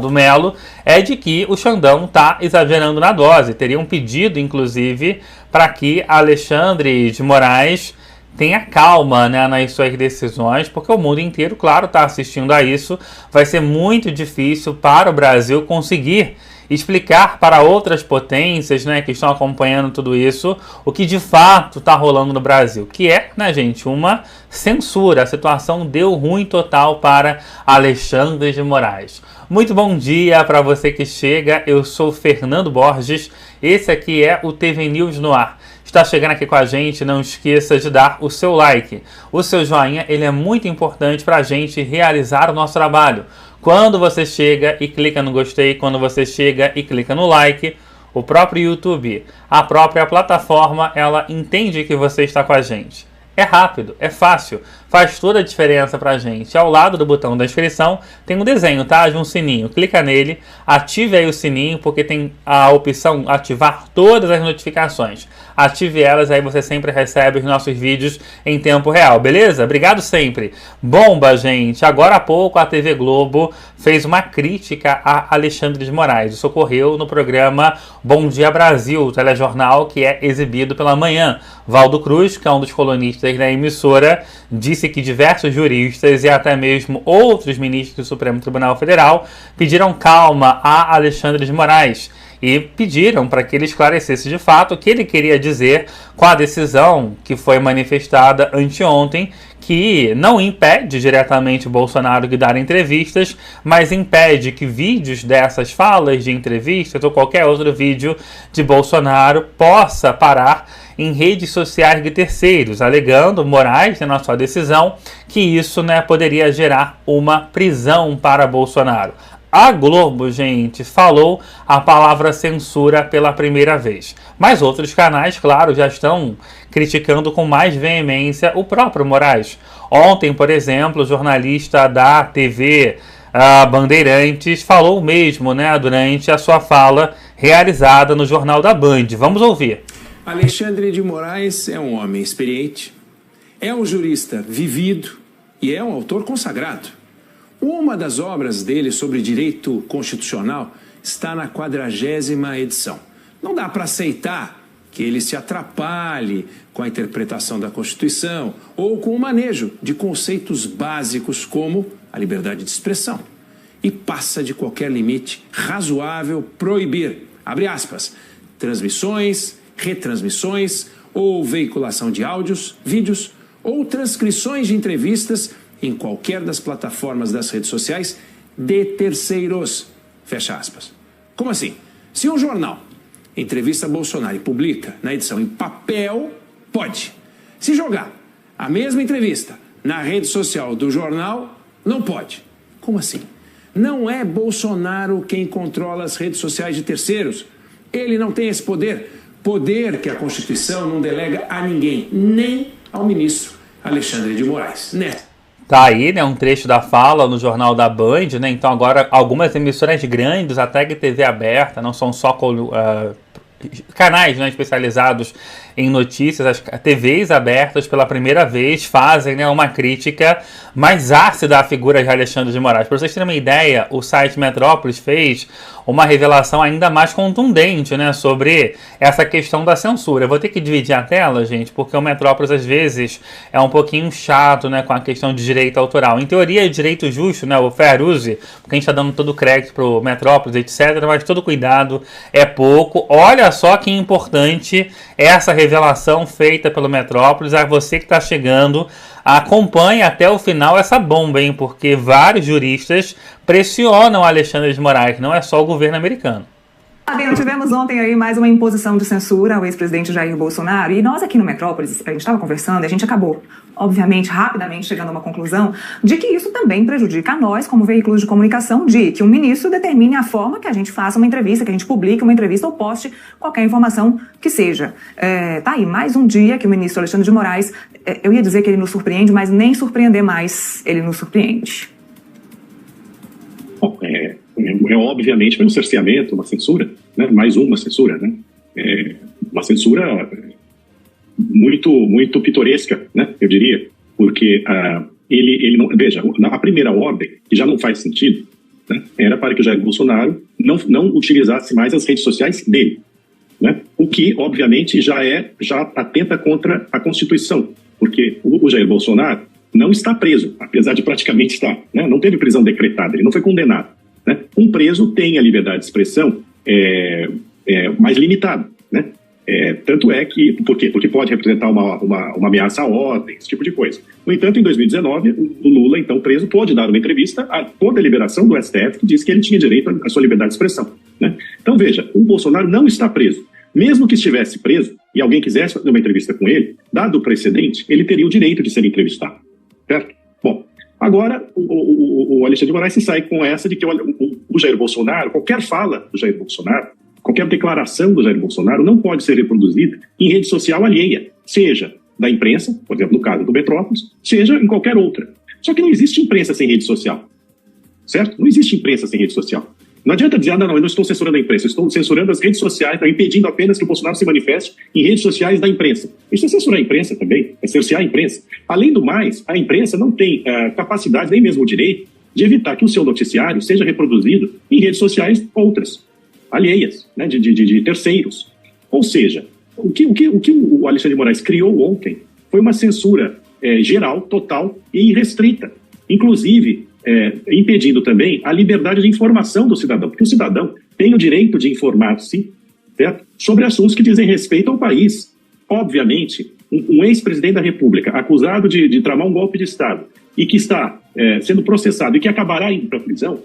do Mello, é de que o Xandão está exagerando na dose. Teria um pedido, inclusive, para que Alexandre de Moraes tenha calma, né, nas suas decisões, porque o mundo inteiro, claro, está assistindo a isso. Vai ser muito difícil para o Brasil conseguir explicar para outras potências, né, que estão acompanhando tudo isso, o que de fato está rolando no Brasil, que é, né, gente, uma censura. A situação deu ruim total para Alexandre de Moraes. Muito bom dia para você que chega, eu sou Fernando Borges, esse aqui é o TV News no ar. Está chegando aqui com a gente, não esqueça de dar o seu like. O seu joinha, ele é muito importante para a gente realizar o nosso trabalho. Quando você chega e clica no gostei, quando você chega e clica no like, o próprio YouTube, a própria plataforma, ela entende que você está com a gente. É rápido, é fácil, faz toda a diferença pra gente. Ao lado do botão da inscrição tem um desenho, tá? De um sininho. Clica nele, ative aí o sininho, porque tem a opção ativar todas as notificações. Ative elas, aí você sempre recebe os nossos vídeos em tempo real, beleza? Obrigado sempre. Bomba, gente! Agora há pouco a TV Globo fez uma crítica a Alexandre de Moraes. Isso ocorreu no programa Bom Dia Brasil, o telejornal que é exibido pela manhã. Valdo Cruz, que é um dos colunistas da emissora, disse que diversos juristas e até mesmo outros ministros do Supremo Tribunal Federal pediram calma a Alexandre de Moraes e pediram para que ele esclarecesse de fato o que ele queria dizer com a decisão que foi manifestada anteontem, que não impede diretamente o Bolsonaro de dar entrevistas, mas impede que vídeos dessas falas de entrevistas ou qualquer outro vídeo de Bolsonaro possa parar em redes sociais de terceiros, alegando Moraes, na sua decisão, que isso, né, poderia gerar uma prisão para Bolsonaro. A Globo, gente, falou a palavra censura pela primeira vez. Mas outros canais, claro, já estão criticando com mais veemência o próprio Moraes. Ontem, por exemplo, o jornalista da TV Bandeirantes falou mesmo, né, durante a sua fala realizada no Jornal da Band. Vamos ouvir. Alexandre de Moraes é um homem experiente, é um jurista vivido e é um autor consagrado. Uma das obras dele sobre direito constitucional está na 40ª edição. Não dá para aceitar que ele se atrapalhe com a interpretação da Constituição ou com o manejo de conceitos básicos como a liberdade de expressão. E passa de qualquer limite razoável proibir, abre aspas, transmissões, retransmissões ou veiculação de áudios, vídeos ou transcrições de entrevistas em qualquer das plataformas das redes sociais de terceiros. Fecha aspas. Como assim? Se um jornal entrevista Bolsonaro e publica na edição em papel, pode. Se jogar a mesma entrevista na rede social do jornal, não pode. Como assim? Não é Bolsonaro quem controla as redes sociais de terceiros. Ele não tem esse poder. Poder que a Constituição não delega a ninguém, nem ao ministro Alexandre de Moraes. Tá aí, né, um trecho da fala no Jornal da Band, né? Então agora algumas emissoras grandes, até que TV aberta, não são só canais, né, especializados em notícias, as TVs abertas pela primeira vez fazem, né, uma crítica mais ácida à figura de Alexandre de Moraes. Para vocês terem uma ideia, o site Metrópolis fez uma revelação ainda mais contundente, né, sobre essa questão da censura. Eu vou ter que dividir a tela, gente, porque o Metrópolis às vezes é um pouquinho chato, né, com a questão de direito autoral. Em teoria é direito justo, né, o fair use, porque a gente está dando todo o crédito para o Metrópolis, etc., mas todo cuidado é pouco. Olha só que importante essa revelação feita pelo Metrópolis. A você que está chegando, acompanhe até o final essa bomba, hein? Porque vários juristas pressionam Alexandre de Moraes, não é só o governo americano. Bem, tivemos ontem aí mais uma imposição de censura ao ex-presidente Jair Bolsonaro, e nós aqui no Metrópolis, a gente estava conversando e a gente acabou, obviamente, rapidamente chegando a uma conclusão de que isso também prejudica a nós, como veículos de comunicação, de que um ministro determine a forma que a gente faça uma entrevista, que a gente publique uma entrevista ou poste qualquer informação que seja. Tá aí, mais um dia que o ministro Alexandre de Moraes, eu ia dizer que ele nos surpreende, mas nem surpreender mais, ele nos surpreende. Bom, obviamente um cerceamento, uma censura, né? Mais uma censura, né? Uma censura muito pitoresca, né? Eu diria, porque ele não, veja, a primeira ordem, que já não faz sentido, né? Era para que o Jair Bolsonaro não utilizasse mais as redes sociais dele, né? O que obviamente já atenta contra a Constituição, porque o Jair Bolsonaro não está preso, apesar de praticamente estar, né? Não teve prisão decretada, ele não foi condenado, né? Um preso tem a liberdade de expressão mais limitado, né? Tanto é que, por quê? Porque pode representar uma ameaça à ordem, esse tipo de coisa. No entanto, em 2019, o Lula, então preso, pôde dar uma entrevista por deliberação do STF, que diz que ele tinha direito à sua liberdade de expressão, né? Então, veja, o Bolsonaro não está preso. Mesmo que estivesse preso e alguém quisesse fazer uma entrevista com ele, dado o precedente, ele teria o direito de ser entrevistado, certo? Bom, agora o Alexandre de Moraes se sai com essa de que o Jair Bolsonaro, qualquer fala do Jair Bolsonaro, qualquer declaração do Jair Bolsonaro não pode ser reproduzida em rede social alheia, seja da imprensa, por exemplo, no caso do Metrópolis, seja em qualquer outra. Só que não existe imprensa sem rede social, certo? Não existe imprensa sem rede social. Não adianta dizer, não, eu não estou censurando a imprensa, eu estou censurando as redes sociais, impedindo apenas que o Bolsonaro se manifeste em redes sociais da imprensa. Isso é censurar a imprensa também, é cercear a imprensa. Além do mais, a imprensa não tem capacidade, nem mesmo o direito, de evitar que o seu noticiário seja reproduzido em redes sociais outras, alheias, né, de terceiros. Ou seja, o que o Alexandre de Moraes criou ontem foi uma censura geral, total e irrestrita. Inclusive, impedindo também a liberdade de informação do cidadão, porque o cidadão tem o direito de informar-se, certo, sobre assuntos que dizem respeito ao país. Obviamente, um ex-presidente da República acusado de tramar um golpe de Estado e que está sendo processado e que acabará indo para a prisão,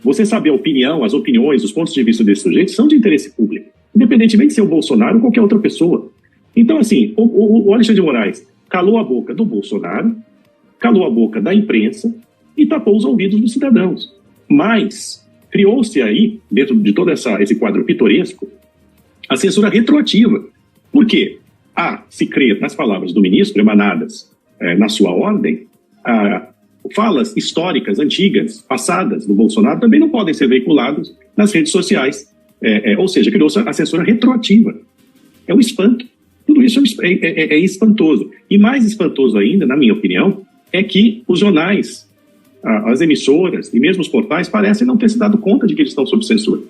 você saber a opinião, as opiniões, os pontos de vista desse sujeito são de interesse público, independentemente de ser o Bolsonaro ou qualquer outra pessoa. Então, assim, o Alexandre de Moraes calou a boca do Bolsonaro, calou a boca da imprensa e tapou os ouvidos dos cidadãos. Mas criou-se aí, dentro de todo esse quadro pitoresco, a censura retroativa. Por quê? Se crer nas palavras do ministro, emanadas na sua ordem, falas históricas, antigas, passadas do Bolsonaro também não podem ser veiculadas nas redes sociais. Ou seja, criou-se a censura retroativa. É um espanto. Tudo isso é espantoso. E mais espantoso ainda, na minha opinião, é que os jornais, as emissoras e mesmo os portais parecem não ter se dado conta de que eles estão sob censura.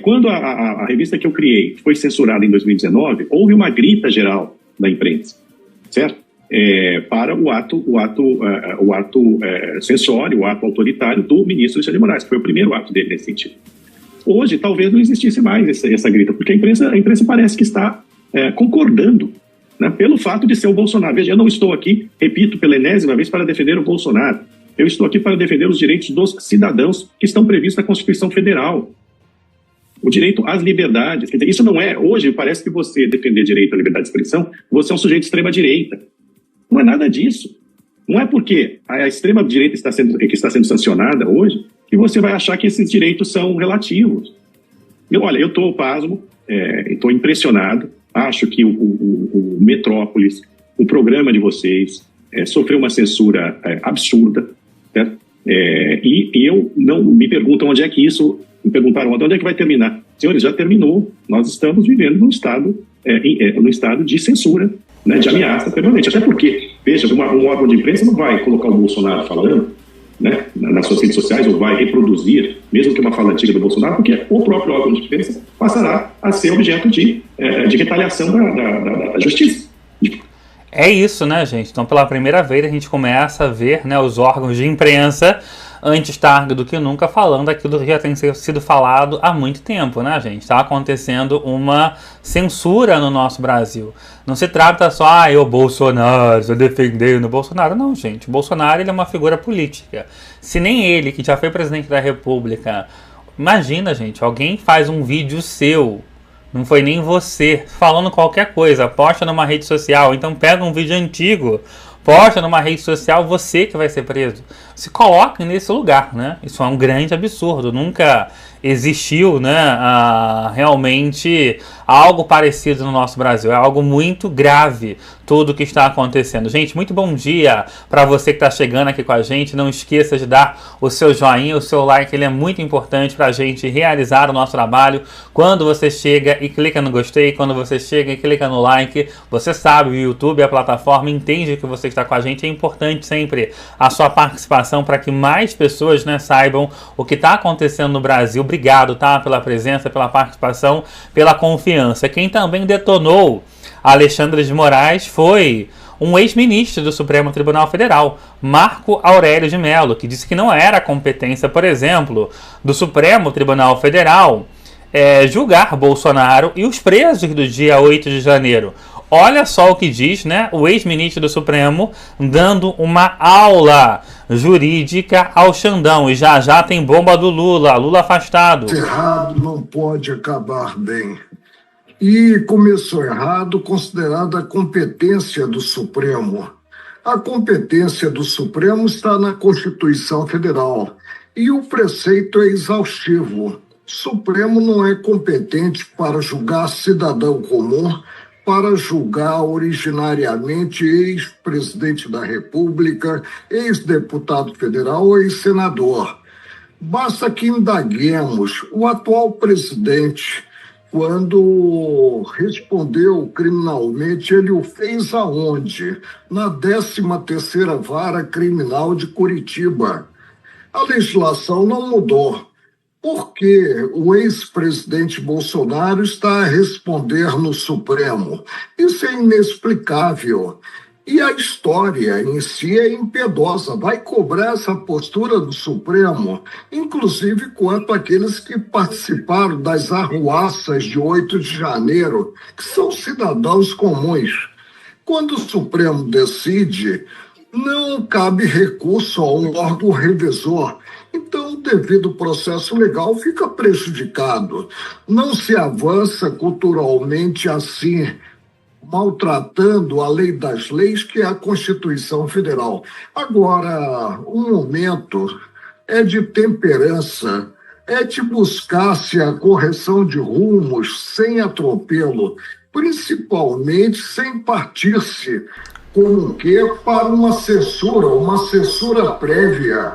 Quando a revista que eu criei foi censurada em 2019, houve uma grita geral da imprensa, certo? Para o ato censório, o ato autoritário do ministro Alexandre de Moraes, que foi o primeiro ato dele nesse sentido. Hoje, talvez não existisse mais essa grita, porque a imprensa parece que está concordando, né, pelo fato de ser o Bolsonaro. Veja, eu não estou aqui, repito pela enésima vez, para defender o Bolsonaro. Eu estou aqui para defender os direitos dos cidadãos que estão previstos na Constituição Federal. O direito às liberdades. Quer dizer, isso não é... Hoje, parece que você defender direito à liberdade de expressão, você é um sujeito de extrema-direita. Não é nada disso. Não é porque a extrema-direita que está sendo sancionada hoje que você vai achar que esses direitos são relativos. Olha, eu estou pasmo, estou impressionado. Acho que o Metrópolis, o programa de vocês, sofreu uma censura absurda, certo? E eu não me perguntam onde é que isso... Me perguntaram onde é que vai terminar. Senhores, já terminou. Nós estamos vivendo num estado de censura, né, de ameaça permanente. Até porque, veja, um órgão de imprensa não vai colocar o Bolsonaro falando, né, nas suas redes sociais, ou vai reproduzir, mesmo que uma fala antiga do Bolsonaro, porque o próprio órgão de imprensa passará a ser objeto de retaliação da justiça. É isso, né, gente? Então, pela primeira vez, a gente começa a ver, né, os órgãos de imprensa, antes tarde do que nunca, falando aquilo que já tem sido falado há muito tempo, né, gente? Está acontecendo uma censura no nosso Brasil. Não se trata só, o Bolsonaro, estou defendendo o Bolsonaro. Não, gente. O Bolsonaro, ele é uma figura política. Se nem ele, que já foi presidente da República... Imagina, gente, alguém faz um vídeo seu, não foi nem você, falando qualquer coisa, posta numa rede social, então pega um vídeo antigo, posta numa rede social, você que vai ser preso. Se coloque nesse lugar, né? Isso é um grande absurdo. Nunca existiu, né, realmente algo parecido no nosso Brasil. É algo muito grave tudo o que está acontecendo. Gente, muito bom dia para você que está chegando aqui com a gente. Não esqueça de dar o seu joinha, o seu like. Ele é muito importante para a gente realizar o nosso trabalho. Quando você chega e clica no gostei, quando você chega e clica no like, você sabe, o YouTube, a plataforma, entende que você está com a gente. É importante sempre a sua participação para que mais pessoas, né, saibam o que está acontecendo no Brasil. Obrigado, tá? Pela presença, pela participação, pela confiança. Quem também detonou Alexandre de Moraes foi um ex-ministro do Supremo Tribunal Federal, Marco Aurélio de Mello, que disse que não era competência, por exemplo, do Supremo Tribunal Federal julgar Bolsonaro e os presos do dia 8 de janeiro. Olha só o que diz, né, o ex-ministro do Supremo dando uma aula jurídica ao Xandão. E já tem bomba do Lula afastado. Errado não pode acabar bem. E começou errado considerando a competência do Supremo. A competência do Supremo está na Constituição Federal e o preceito é exaustivo. O Supremo não é competente para julgar cidadão comum, para julgar originariamente ex-presidente da República, ex-deputado federal ou ex-senador. Basta que indaguemos o atual presidente. Quando respondeu criminalmente, ele o fez aonde? Na 13ª Vara Criminal de Curitiba. A legislação não mudou. Por que o ex-presidente Bolsonaro está a responder no Supremo? Isso é inexplicável. E a história em si é impiedosa, vai cobrar essa postura do Supremo, inclusive quanto àqueles que participaram das arruaças de 8 de janeiro, que são cidadãos comuns. Quando o Supremo decide, não cabe recurso a um órgão revisor. Então, o devido processo legal fica prejudicado. Não se avança culturalmente assim, maltratando a lei das leis, que é a Constituição Federal. Agora, um momento é de temperança, é de buscar-se a correção de rumos sem atropelo, principalmente sem partir-se como que para uma censura prévia.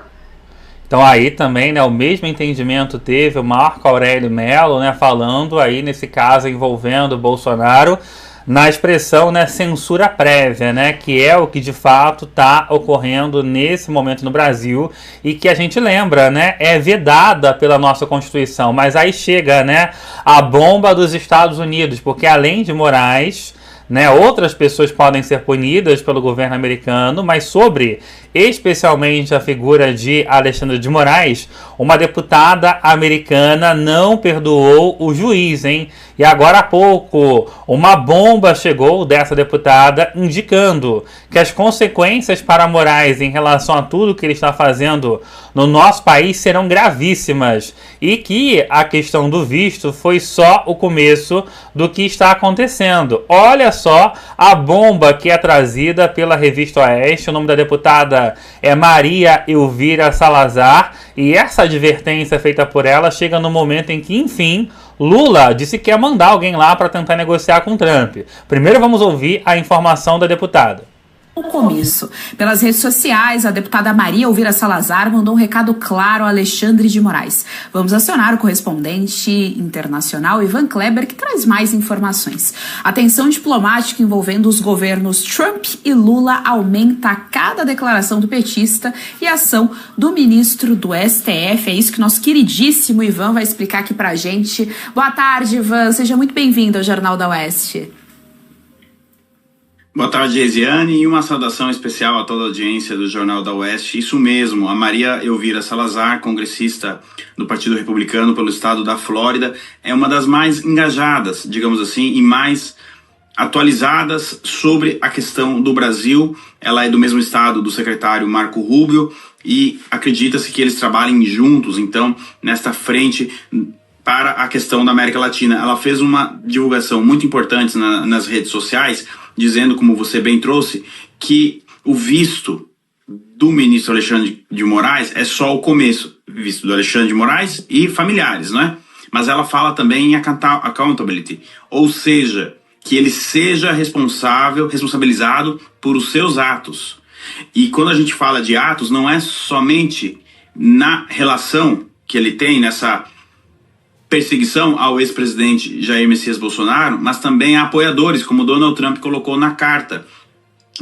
Então aí também, né, o mesmo entendimento teve o Marco Aurélio Mello, né, falando aí nesse caso envolvendo o Bolsonaro, na expressão, né, censura prévia, né, que é o que de fato está ocorrendo nesse momento no Brasil e que a gente lembra, né, é vedada pela nossa Constituição. Mas aí chega, né, a bomba dos Estados Unidos, porque além de Moraes, né, outras pessoas podem ser punidas pelo governo americano, mas sobre especialmente a figura de Alexandre de Moraes, uma deputada americana não perdoou o juiz, hein? E agora há pouco, uma bomba chegou dessa deputada indicando que as consequências para Moraes em relação a tudo que ele está fazendo no nosso país serão gravíssimas e que a questão do visto foi só o começo do que está acontecendo. Olha só a bomba que é trazida pela Revista Oeste. O nome da deputada é Maria Elvira Salazar e essa advertência feita por ela chega no momento em que, enfim, Lula disse que quer mandar alguém lá para tentar negociar com Trump. Primeiro vamos ouvir a informação da deputada. No começo, pelas redes sociais, a deputada Maria Elvira Salazar mandou um recado claro a Alexandre de Moraes. Vamos acionar o correspondente internacional Ivan Kleber, que traz mais informações. A tensão diplomática envolvendo os governos Trump e Lula aumenta a cada declaração do petista e a ação do ministro do STF. É isso que nosso queridíssimo Ivan vai explicar aqui pra gente. Boa tarde, Ivan. Seja muito bem-vindo ao Jornal da Oeste. Boa tarde, Resiane, e uma saudação especial a toda a audiência do Jornal da Oeste. Isso mesmo, a Maria Elvira Salazar, congressista do Partido Republicano pelo estado da Flórida, é uma das mais engajadas, digamos assim, e mais atualizadas sobre a questão do Brasil. Ela é do mesmo estado do secretário Marco Rubio e acredita-se que eles trabalhem juntos, então, nesta frente para a questão da América Latina. Ela fez uma divulgação muito importante nas redes sociais, dizendo, como você bem trouxe, que o visto do ministro Alexandre de Moraes é só o começo. Visto do Alexandre de Moraes e familiares, não é? Mas ela fala também em accountability, ou seja, que ele seja responsabilizado por os seus atos. E quando a gente fala de atos, não é somente na relação que ele tem nessa perseguição ao ex-presidente Jair Messias Bolsonaro, mas também a apoiadores, como Donald Trump colocou na carta.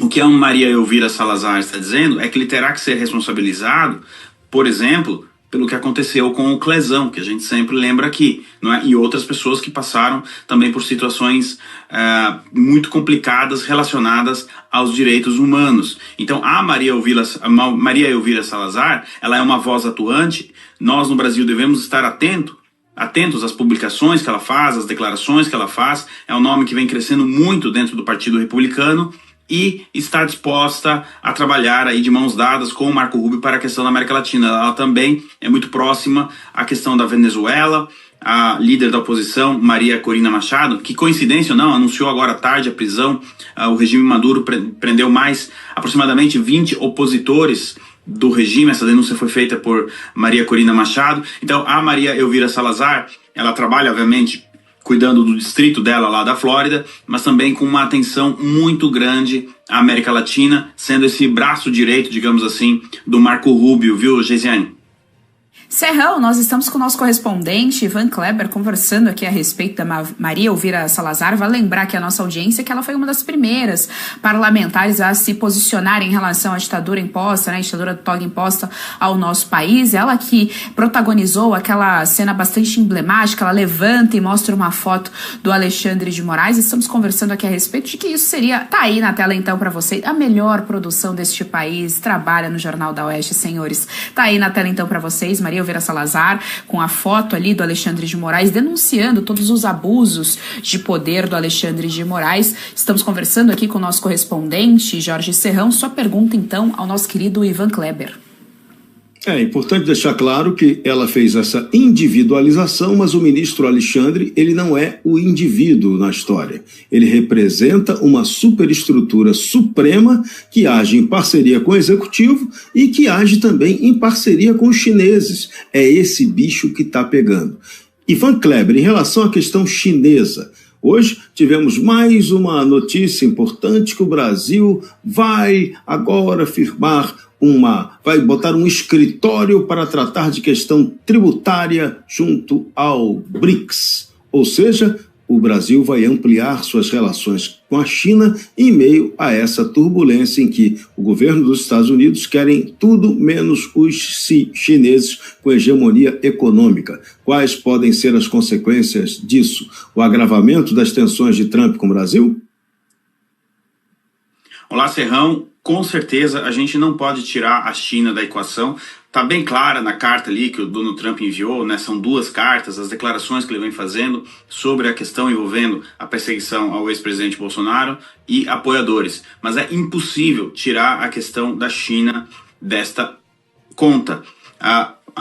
O que a Maria Elvira Salazar está dizendo é que ele terá que ser responsabilizado, por exemplo, pelo que aconteceu com o Clezão, que a gente sempre lembra aqui, não é? E outras pessoas que passaram também por situações muito complicadas relacionadas aos direitos humanos. Então, a Maria Elvira Salazar, ela é uma voz atuante. Nós no Brasil devemos estar atentos às publicações que ela faz, às declarações que ela faz. É um nome que vem crescendo muito dentro do Partido Republicano e está disposta a trabalhar aí de mãos dadas com o Marco Rubio para a questão da América Latina. Ela também é muito próxima à questão da Venezuela. A líder da oposição, Maria Corina Machado, que coincidência ou não, anunciou agora à tarde a prisão. O regime Maduro prendeu aproximadamente 20 opositores do regime. Essa denúncia foi feita por Maria Corina Machado. Então, a Maria Elvira Salazar, ela trabalha, obviamente, cuidando do distrito dela lá da Flórida, mas também com uma atenção muito grande à América Latina, sendo esse braço direito, digamos assim, do Marco Rubio, viu, Geisiane? Serrão, nós estamos com o nosso correspondente Ivan Kleber conversando aqui a respeito da Maria Elvira Salazar. Vai lembrar que a nossa audiência que ela foi uma das primeiras parlamentares a se posicionar em relação à ditadura imposta, né, a ditadura do toga imposta ao nosso país. Ela que protagonizou aquela cena bastante emblemática, ela levanta e mostra uma foto do Alexandre de Moraes. Estamos conversando aqui a respeito de que isso seria, tá aí na tela então para você, a melhor produção deste país. Trabalha no Jornal da Oeste, senhores. Tá aí na tela então para vocês, Maria Elvira Salazar, com a foto ali do Alexandre de Moraes, denunciando todos os abusos de poder do Alexandre de Moraes. Estamos conversando aqui com o nosso correspondente, Jorge Serrão. Sua pergunta, então, ao nosso querido Ivan Kleber. É importante deixar claro que ela fez essa individualização, mas o ministro Alexandre, ele não é o indivíduo na história. Ele representa uma superestrutura suprema que age em parceria com o executivo e que age também em parceria com os chineses. É esse bicho que está pegando. Ivan Kleber, em relação à questão chinesa, hoje tivemos mais uma notícia importante que o Brasil vai agora vai botar um escritório para tratar de questão tributária junto ao BRICS. Ou seja, o Brasil vai ampliar suas relações com a China em meio a essa turbulência em que o governo dos Estados Unidos querem tudo menos os chineses com hegemonia econômica. Quais podem ser as consequências disso? O agravamento das tensões de Trump com o Brasil? Olá, Serrão. Com certeza a gente não pode tirar a China da equação. Está bem clara na carta ali que o Donald Trump enviou, né? São 2 cartas, as declarações que ele vem fazendo sobre a questão envolvendo a perseguição ao ex-presidente Bolsonaro e apoiadores. Mas é impossível tirar a questão da China desta conta.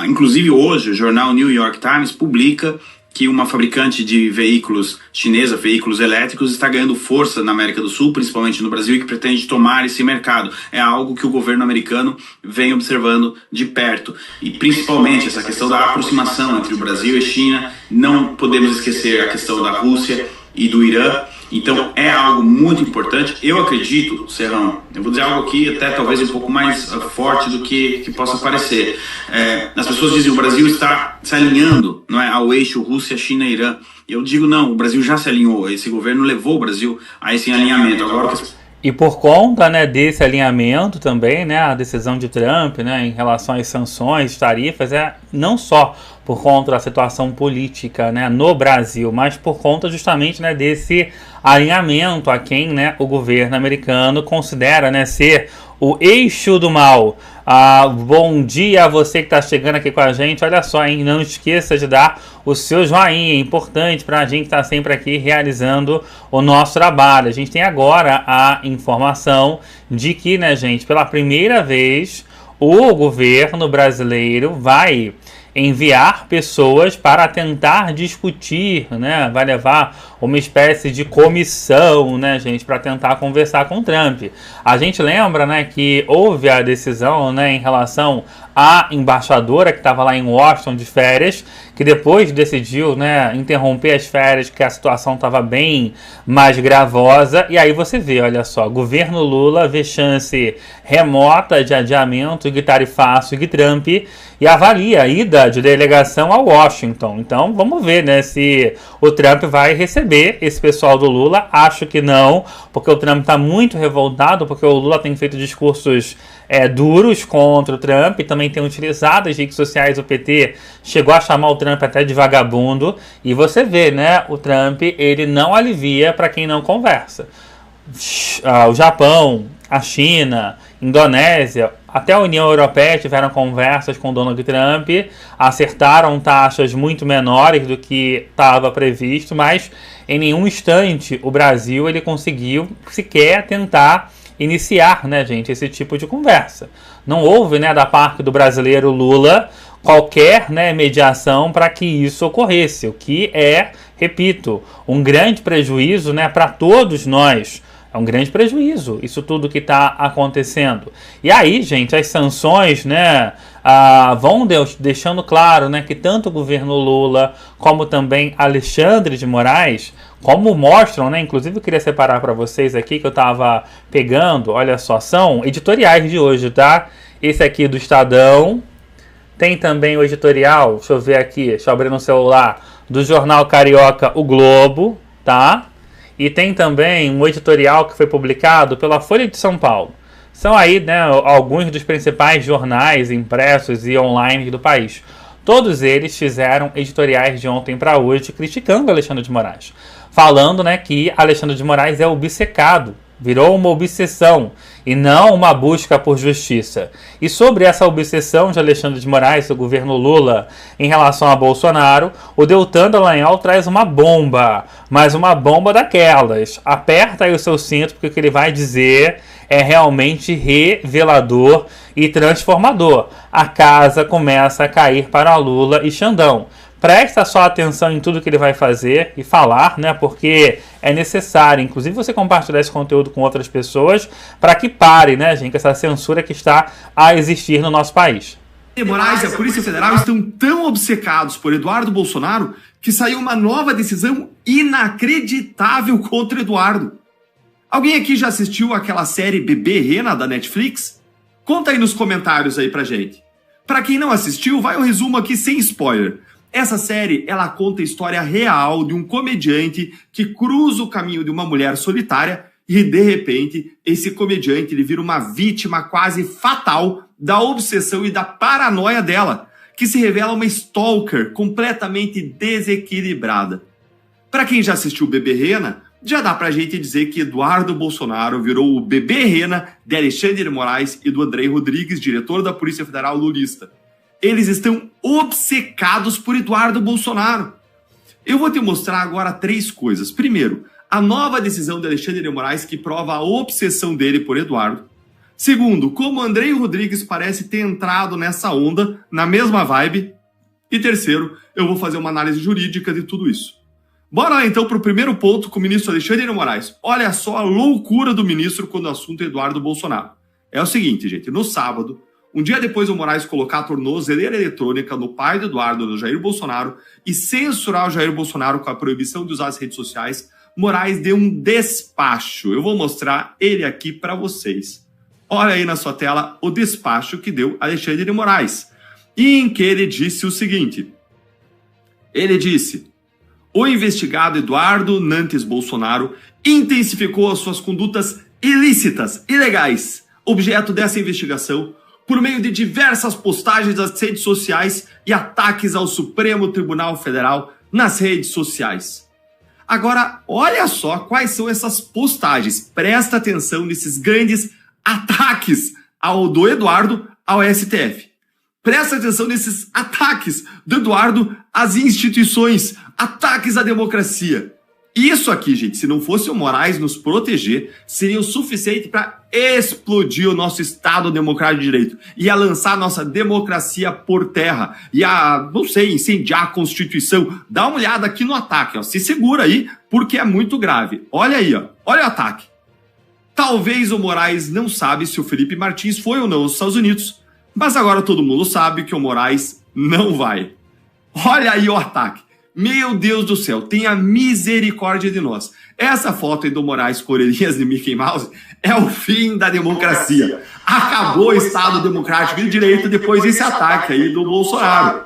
Inclusive hoje o jornal New York Times publica que uma fabricante de veículos chinesa, veículos elétricos, está ganhando força na América do Sul, principalmente no Brasil, e que pretende tomar esse mercado. É algo que o governo americano vem observando de perto. E principalmente essa questão da aproximação entre o Brasil e China. Não podemos esquecer a questão da Rússia e do Irã. Então é algo muito importante. Eu acredito, Serrão, eu vou dizer algo aqui até talvez um pouco mais forte do que possa parecer. As pessoas dizem que o Brasil está se alinhando, não é, ao eixo Rússia, China e Irã. Eu digo não, o Brasil já se alinhou. Esse governo levou o Brasil a esse alinhamento. Agora E por conta, né, desse alinhamento também, né, a decisão de Trump, né, em relação às sanções, tarifas, não só por conta da situação política, né, no Brasil, mas por conta justamente, né, desse alinhamento a quem, né, o governo americano considera, né, ser o eixo do mal. Bom dia a você que está chegando aqui com a gente. Olha só, hein? Não esqueça de dar o seu joinha, é importante para a gente estar sempre aqui realizando o nosso trabalho. A gente tem agora a informação de que, né, gente, pela primeira vez o governo brasileiro vai enviar pessoas para tentar discutir, né? Vai levar uma espécie de comissão, né, gente, para tentar conversar com Trump. A gente lembra, né, que houve a decisão, né, em relação à embaixadora que estava lá em Washington de férias, que depois decidiu, né, interromper as férias, que a situação estava bem mais gravosa. E aí você vê, olha só, governo Lula vê chance remota de adiamento de tarifaço de Trump e avalia a ida de delegação a Washington. Então vamos ver, né, se o Trump vai receber esse pessoal do Lula. Acho que não, porque o Trump está muito revoltado, porque o Lula tem feito discursos duros contra o Trump, e também tem utilizado as redes sociais. O PT chegou a chamar o Trump até de vagabundo, e você vê, né, o Trump, ele não alivia para quem não conversa. O Japão, a China, Indonésia, até a União Europeia tiveram conversas com o Donald Trump, acertaram taxas muito menores do que estava previsto, mas em nenhum instante o Brasil ele conseguiu sequer tentar iniciar, né, gente, esse tipo de conversa. Não houve, né, da parte do brasileiro Lula qualquer, né, mediação para que isso ocorresse, o que é, repito, um grande prejuízo, né, para todos nós. É um grande prejuízo isso tudo que está acontecendo. E aí, gente, as sanções, né, vão deixando claro, né, que tanto o governo Lula como também Alexandre de Moraes, como mostram, né, inclusive eu queria separar para vocês aqui que eu estava pegando, olha só, são editoriais de hoje, tá? Esse aqui do Estadão, tem também o editorial, deixa eu ver aqui, deixa eu abrir no celular, do jornal carioca O Globo, tá? E tem também um editorial que foi publicado pela Folha de São Paulo. São aí, né, alguns dos principais jornais impressos e online do país. Todos eles fizeram editoriais de ontem para hoje criticando Alexandre de Moraes. Falando, né, que Alexandre de Moraes é obcecado, virou uma obsessão e não uma busca por justiça. E sobre essa obsessão de Alexandre de Moraes, do governo Lula, em relação a Bolsonaro, o Deltan Dallagnol traz uma bomba, mas uma bomba daquelas. Aperta aí o seu cinto, porque o que ele vai dizer é realmente revelador e transformador. A casa começa a cair para Lula e Xandão. Presta só atenção em tudo que ele vai fazer e falar, né? Porque é necessário, inclusive, você compartilhar esse conteúdo com outras pessoas para que pare, né, gente, essa censura que está a existir no nosso país. Moraes e a Polícia Federal estão tão obcecados por Eduardo Bolsonaro que saiu uma nova decisão inacreditável contra Eduardo. Alguém aqui já assistiu aquela série Bebê Rena da Netflix? Conta aí nos comentários aí pra gente. Pra quem não assistiu, vai o resumo aqui sem spoiler. Essa série, ela conta a história real de um comediante que cruza o caminho de uma mulher solitária e, de repente, esse comediante ele vira uma vítima quase fatal da obsessão e da paranoia dela, que se revela uma stalker completamente desequilibrada. Para quem já assistiu Bebê Rena, já dá pra gente dizer que Eduardo Bolsonaro virou o Bebê Rena de Alexandre de Moraes e do Andrei Rodrigues, diretor da Polícia Federal lulista. Eles estão obcecados por Eduardo Bolsonaro. Eu vou te mostrar agora 3 coisas. Primeiro, a nova decisão de Alexandre de Moraes que prova a obsessão dele por Eduardo. Segundo, como Andrei Rodrigues parece ter entrado nessa onda, na mesma vibe. E terceiro, eu vou fazer uma análise jurídica de tudo isso. Bora lá então para o primeiro ponto com o ministro Alexandre de Moraes. Olha só a loucura do ministro quando o assunto é Eduardo Bolsonaro. É o seguinte, gente, no sábado, um dia depois do Moraes colocar a tornozeleira eletrônica no pai do Eduardo, no Jair Bolsonaro, e censurar o Jair Bolsonaro com a proibição de usar as redes sociais, Moraes deu um despacho. Eu vou mostrar ele aqui para vocês. Olha aí na sua tela o despacho que deu Alexandre de Moraes, em que ele disse o seguinte. Ele disse: o investigado Eduardo Nantes Bolsonaro intensificou as suas condutas ilícitas, ilegais, objeto dessa investigação, por meio de diversas postagens nas redes sociais e ataques ao Supremo Tribunal Federal nas redes sociais. Agora, olha só quais são essas postagens. Presta atenção nesses grandes ataques do Eduardo ao STF. Presta atenção nesses ataques do Eduardo às instituições, ataques à democracia. Isso aqui, gente, se não fosse o Moraes nos proteger, seria o suficiente para explodir o nosso Estado Democrático de Direito e a lançar a nossa democracia por terra e a, não sei, incendiar a Constituição. Dá uma olhada aqui no ataque, ó. Se segura aí, porque é muito grave. Olha aí, ó. Olha o ataque. Talvez o Moraes não sabe se o Felipe Martins foi ou não aos Estados Unidos, mas agora todo mundo sabe que o Moraes não vai. Olha aí o ataque. Meu Deus do céu, tenha misericórdia de nós. Essa foto aí do Moraes com orelhinhas de Mickey Mouse é o fim da democracia. Acabou o Estado Democrático de Direito depois desse ataque aí do Bolsonaro.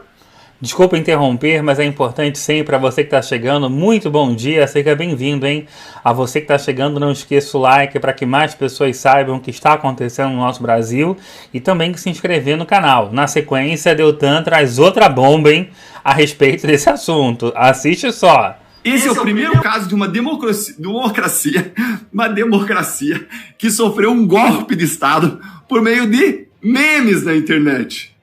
Desculpa interromper, mas é importante sempre, a você que está chegando, muito bom dia, seja bem-vindo, hein? A você que está chegando, não esqueça o like para que mais pessoas saibam o que está acontecendo no nosso Brasil e também que se inscrever no canal. Na sequência, Deltan traz outra bomba, hein? A respeito desse assunto. Assiste só. Esse é o primeiro caso de uma democracia que sofreu um golpe de Estado por meio de memes na internet.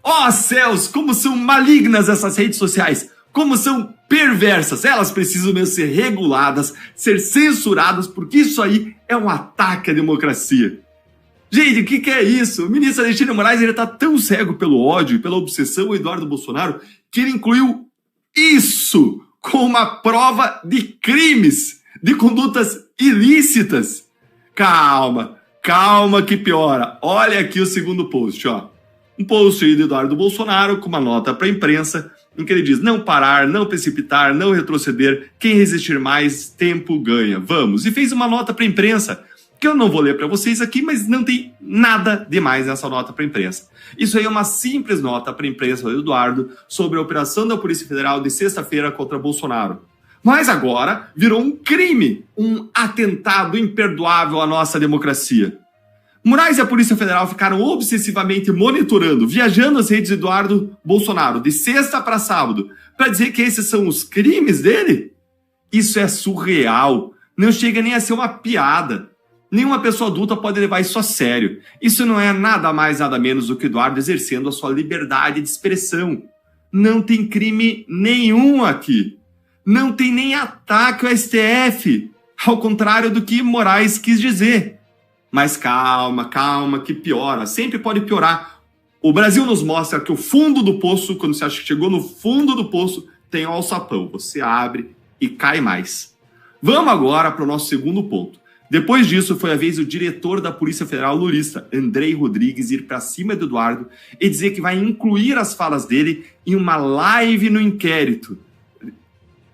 Ó céus, como são malignas essas redes sociais, como são perversas. Elas precisam mesmo ser reguladas, ser censuradas, porque isso aí é um ataque à democracia. Gente, o que é isso? O ministro Alexandre de Moraes está tão cego pelo ódio e pela obsessão do Eduardo Bolsonaro que ele incluiu isso com uma prova de crimes, de condutas ilícitas. Calma que piora. Olha aqui o segundo post, ó. Um post aí do Eduardo Bolsonaro com uma nota para a imprensa em que ele diz: não parar, não precipitar, não retroceder, quem resistir mais tempo ganha. Vamos. E fez uma nota para a imprensa que eu não vou ler para vocês aqui, mas não tem nada demais nessa nota para a imprensa. Isso aí é uma simples nota para a imprensa do Eduardo sobre a operação da Polícia Federal de sexta-feira contra Bolsonaro. Mas agora virou um crime, um atentado imperdoável à nossa democracia. Moraes e a Polícia Federal ficaram obsessivamente monitorando, viajando as redes de Eduardo Bolsonaro de sexta para sábado, para dizer que esses são os crimes dele? Isso é surreal, não chega nem a ser uma piada. Nenhuma pessoa adulta pode levar isso a sério. Isso não é nada mais, nada menos do que Eduardo exercendo a sua liberdade de expressão. Não tem crime nenhum aqui. Não tem nem ataque ao STF, ao contrário do que Moraes quis dizer. Mas calma, que piora. Sempre pode piorar. O Brasil nos mostra que o fundo do poço, quando você acha que chegou no fundo do poço, tem um alçapão. Você abre e cai mais. Vamos agora para o nosso segundo ponto. Depois disso, foi a vez do diretor da Polícia Federal lulista, Andrei Rodrigues, ir para cima do Eduardo e dizer que vai incluir as falas dele em uma live no inquérito.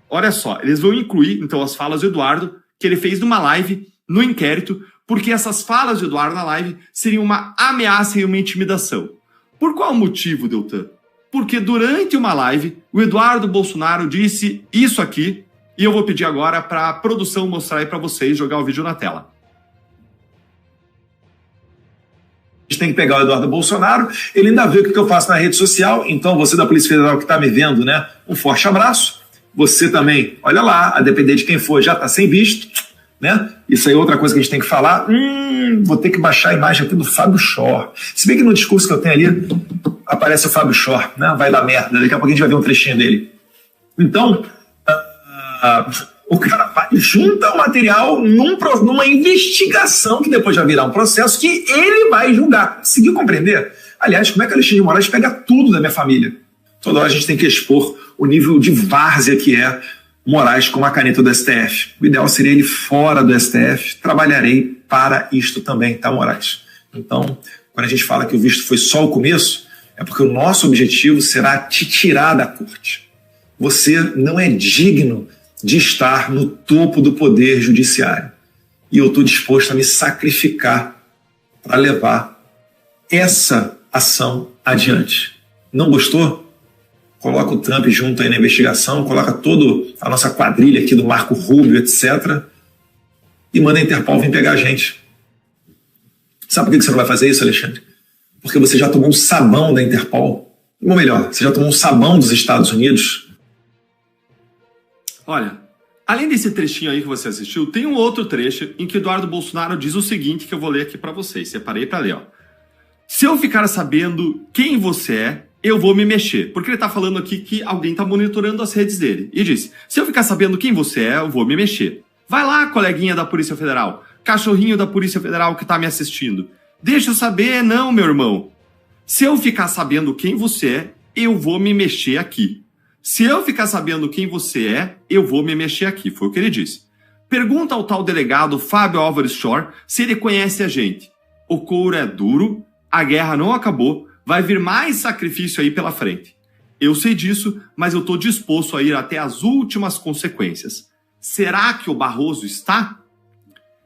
Olha só, eles vão incluir, então, as falas do Eduardo, que ele fez numa live no inquérito, porque essas falas do Eduardo na live seriam uma ameaça e uma intimidação. Por qual motivo, Deltan? Porque durante uma live, o Eduardo Bolsonaro disse isso aqui, e eu vou pedir agora para a produção mostrar aí para vocês, jogar o vídeo na tela. A gente tem que pegar o Eduardo Bolsonaro, ele ainda vê o que eu faço na rede social, então você da Polícia Federal que está me vendo, né, um forte abraço. Você também, olha lá, a depender de quem for, já está sem visto, né? Isso aí é outra coisa que a gente tem que falar. Vou ter que baixar a imagem aqui do Fábio Shor. Se bem que no discurso que eu tenho ali, aparece o Fábio Shor, né? Vai dar merda, daqui a pouco a gente vai ver um trechinho dele. Então, o cara vai, junta o material numa investigação que depois vai virar um processo que ele vai julgar. Conseguiu compreender? Aliás, como é que Alexandre de Moraes pega tudo da minha família? Toda hora a gente tem que expor o nível de várzea que é Moraes com a caneta do STF. O ideal seria ele fora do STF. Trabalharei para isto também, tá, Moraes? Então, quando a gente fala que o visto foi só o começo, é porque o nosso objetivo será te tirar da corte. Você não é digno de estar no topo do poder judiciário. E eu estou disposto a me sacrificar para levar essa ação adiante. Não gostou? Coloca o Trump junto aí na investigação, coloca toda a nossa quadrilha aqui do Marco Rubio, etc. E manda a Interpol vir pegar a gente. Sabe por que você não vai fazer isso, Alexandre? Porque você já tomou um sabão da Interpol. Ou melhor, você já tomou um sabão dos Estados Unidos. Olha, além desse trechinho aí que você assistiu, tem um outro trecho em que Eduardo Bolsonaro diz o seguinte, que eu vou ler aqui para vocês. Separei para ler, ó. Se eu ficar sabendo quem você é, eu vou me mexer. Porque ele tá falando aqui que alguém tá monitorando as redes dele. E disse, se eu ficar sabendo quem você é, eu vou me mexer. Vai lá, coleguinha da Polícia Federal. Cachorrinho da Polícia Federal que tá me assistindo. Deixa eu saber, não, meu irmão. Se eu ficar sabendo quem você é, eu vou me mexer aqui. Se eu ficar sabendo quem você é, eu vou me mexer aqui. Foi o que ele disse. Pergunta ao tal delegado Fábio Álvares Shor se ele conhece a gente. O couro é duro, a guerra não acabou, vai vir mais sacrifício aí pela frente. Eu sei disso, mas eu estou disposto a ir até as últimas consequências. Será que o Barroso está?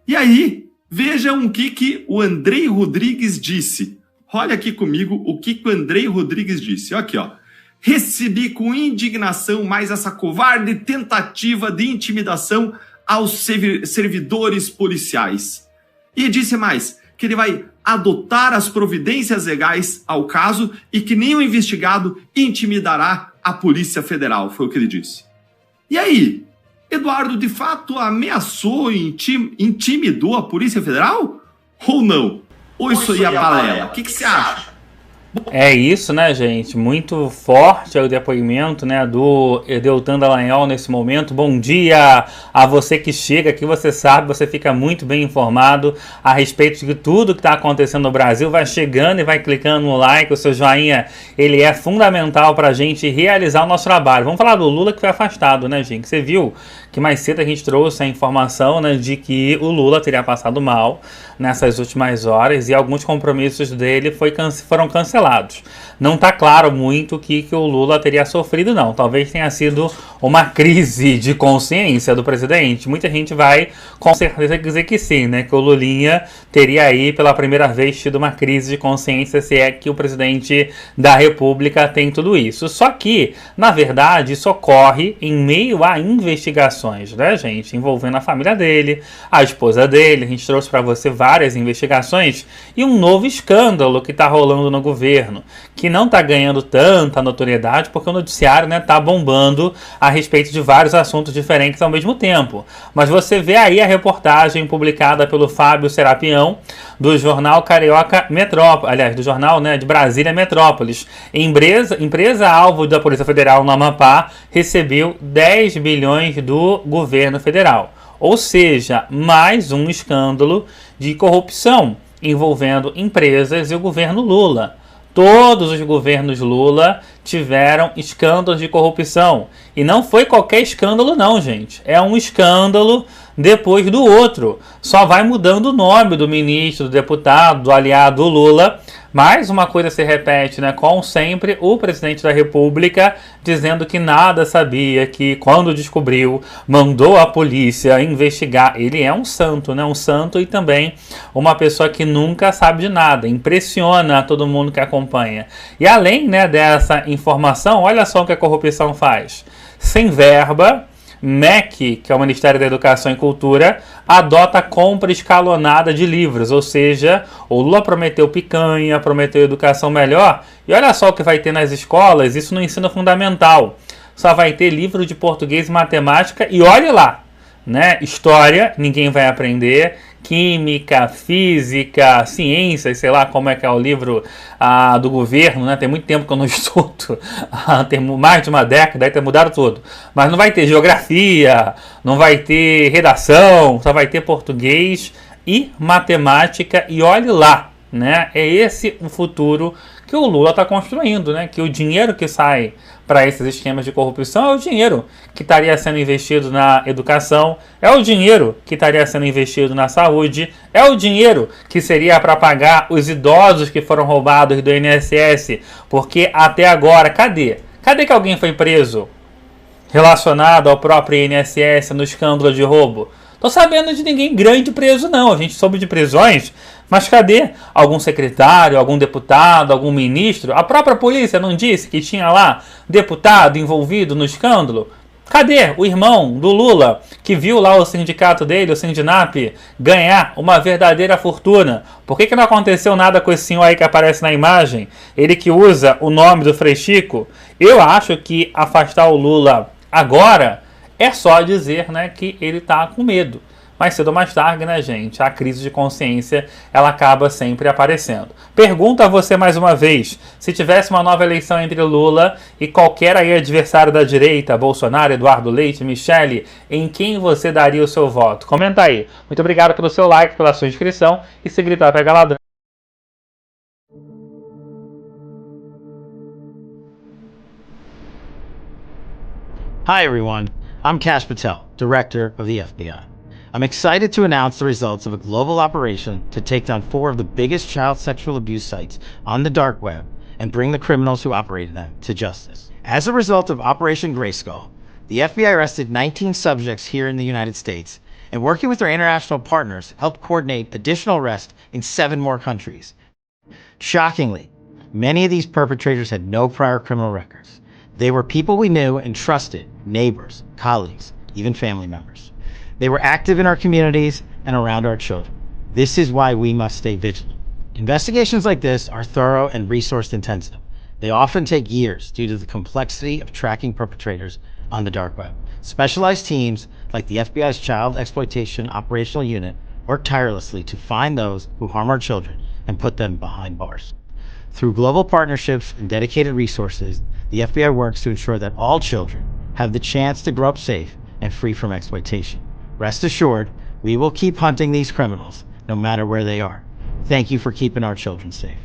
E aí, vejam o que o Andrei Rodrigues disse. Olha aqui comigo o que o Andrei Rodrigues disse. Aqui, ó. recebi com indignação mais essa covarde tentativa de intimidação aos servidores policiais. E disse mais que ele vai adotar as providências legais ao caso e que nenhum investigado intimidará a Polícia Federal, foi o que ele disse. E aí, Eduardo de fato ameaçou e intimidou a Polícia Federal? Ou não? Ou isso aí é balela? O que você acha? É isso, né, gente? Muito forte é o depoimento, né, do Deltan Dallagnol nesse momento. Bom dia a você que chega aqui, você sabe, você fica muito bem informado a respeito de tudo que está acontecendo no Brasil. Vai chegando e vai clicando no like, o seu joinha, ele é fundamental para a gente realizar o nosso trabalho. Vamos falar do Lula que foi afastado, né, gente? Você viu que mais cedo a gente trouxe a informação, né, de que o Lula teria passado mal nessas últimas horas e alguns compromissos dele foram cancelados. Não está claro muito o que o Lula teria sofrido, não. Talvez tenha sido uma crise de consciência do presidente. Muita gente vai com certeza dizer que sim, né? Que o Lulinha teria aí pela primeira vez tido uma crise de consciência, se é que o presidente da República tem tudo isso. Só que, na verdade, isso ocorre em meio a investigações, né, gente? Envolvendo a família dele, a esposa dele. A gente trouxe para você várias investigações e um novo escândalo que está rolando no governo, que não está ganhando tanta notoriedade porque o noticiário, né, tá bombando a respeito de vários assuntos diferentes ao mesmo tempo. Mas você vê aí a reportagem publicada pelo Fábio Serapião do jornal Carioca Metrópolis, aliás, do jornal, né, de Brasília Metrópolis. Empresa alvo da Polícia Federal no Amapá recebeu 10 bilhões do governo federal. Ou seja, mais um escândalo de corrupção envolvendo empresas e o governo Lula. Todos os governos Lula tiveram escândalos de corrupção. E não foi qualquer escândalo não, gente. É um escândalo depois do outro. Só vai mudando o nome do ministro, do deputado, do aliado Lula. Mais uma coisa se repete, né? Com sempre o presidente da República dizendo que nada sabia, que quando descobriu, mandou a polícia investigar. Ele é um santo, né? Um santo e também uma pessoa que nunca sabe de nada. Impressiona todo mundo que acompanha. E além, né, dessa informação, olha só o que a corrupção faz. Sem verba, MEC, que é o Ministério da Educação e Cultura, adota compra escalonada de livros, ou seja, o Lula prometeu picanha, prometeu educação melhor, e olha só o que vai ter nas escolas, isso no ensino fundamental. Só vai ter livro de português e matemática, e olhe lá, né? História, ninguém vai aprender, química, física, ciências, sei lá como é que é o livro do governo, né? Tem muito tempo que eu não estudo, tem mais de uma década, aí tem mudado tudo. Mas não vai ter geografia, não vai ter redação, só vai ter português e matemática, e olhe lá, né? É esse o futuro que o Lula está construindo, né? Que o dinheiro que sai para esses esquemas de corrupção é o dinheiro que estaria sendo investido na educação, é o dinheiro que estaria sendo investido na saúde, é o dinheiro que seria para pagar os idosos que foram roubados do INSS, porque até agora, cadê? Cadê que alguém foi preso relacionado ao próprio INSS no escândalo de roubo? Tô sabendo de ninguém grande preso não, a gente soube de prisões, mas cadê algum secretário, algum deputado, algum ministro? A própria polícia não disse que tinha lá deputado envolvido no escândalo? Cadê o irmão do Lula, que viu lá o sindicato dele, o Sindinap, ganhar uma verdadeira fortuna? Por que não aconteceu nada com esse senhor aí que aparece na imagem? Ele que usa o nome do Frei Chico? Eu acho que afastar o Lula agora é só dizer, né, que ele está com medo. Mais cedo ou mais tarde, né, gente, a crise de consciência, ela acaba sempre aparecendo. Pergunto a você mais uma vez, se tivesse uma nova eleição entre Lula e qualquer aí adversário da direita, Bolsonaro, Eduardo Leite, Michele, em quem você daria o seu voto? Comenta aí. Muito obrigado pelo seu like, pela sua inscrição, e se gritar, pega ladrão. Hi everyone, I'm Kash Patel, Director of the FBI. I'm excited to announce the results of a global operation to take down 4 of the biggest child sexual abuse sites on the dark web and bring the criminals who operated them to justice. As a result of Operation Grayskull, the FBI arrested 19 subjects here in the United States and, working with our international partners, helped coordinate additional arrests in 7 more countries. Shockingly, many of these perpetrators had no prior criminal records. They were people we knew and trusted, neighbors, colleagues, even family members. They were active in our communities and around our children. This is why we must stay vigilant. Investigations like this are thorough and resource intensive. They often take years due to the complexity of tracking perpetrators on the dark web. Specialized teams like the FBI's Child Exploitation Operational Unit work tirelessly to find those who harm our children and put them behind bars. Through global partnerships and dedicated resources, the FBI works to ensure that all children have the chance to grow up safe and free from exploitation. Rest assured, we will keep hunting these criminals, no matter where they are. Thank you for keeping our children safe.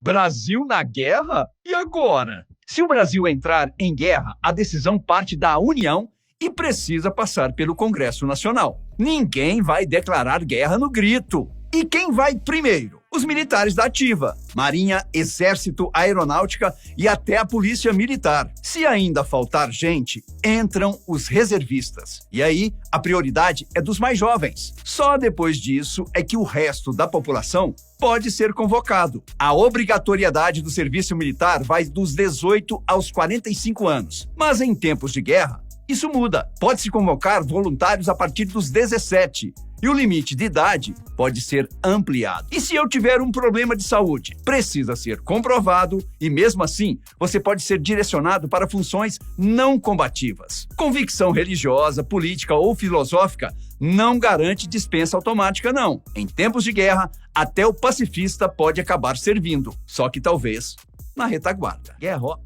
Brasil na guerra? E agora? Se o Brasil entrar em guerra, a decisão parte da União e precisa passar pelo Congresso Nacional. Ninguém vai declarar guerra no grito. E quem vai primeiro? Os militares da ativa, Marinha, Exército, Aeronáutica e até a Polícia Militar. Se ainda faltar gente, entram os reservistas. E aí, a prioridade é dos mais jovens. Só depois disso é que o resto da população pode ser convocado. A obrigatoriedade do serviço militar vai dos 18 aos 45 anos. Mas em tempos de guerra, isso muda. Pode-se convocar voluntários a partir dos 17. E o limite de idade pode ser ampliado. E se eu tiver um problema de saúde, precisa ser comprovado e, mesmo assim, você pode ser direcionado para funções não combativas. Convicção religiosa, política ou filosófica não garante dispensa automática, não. Em tempos de guerra, até o pacifista pode acabar servindo, só que talvez na retaguarda. Guerra, ó.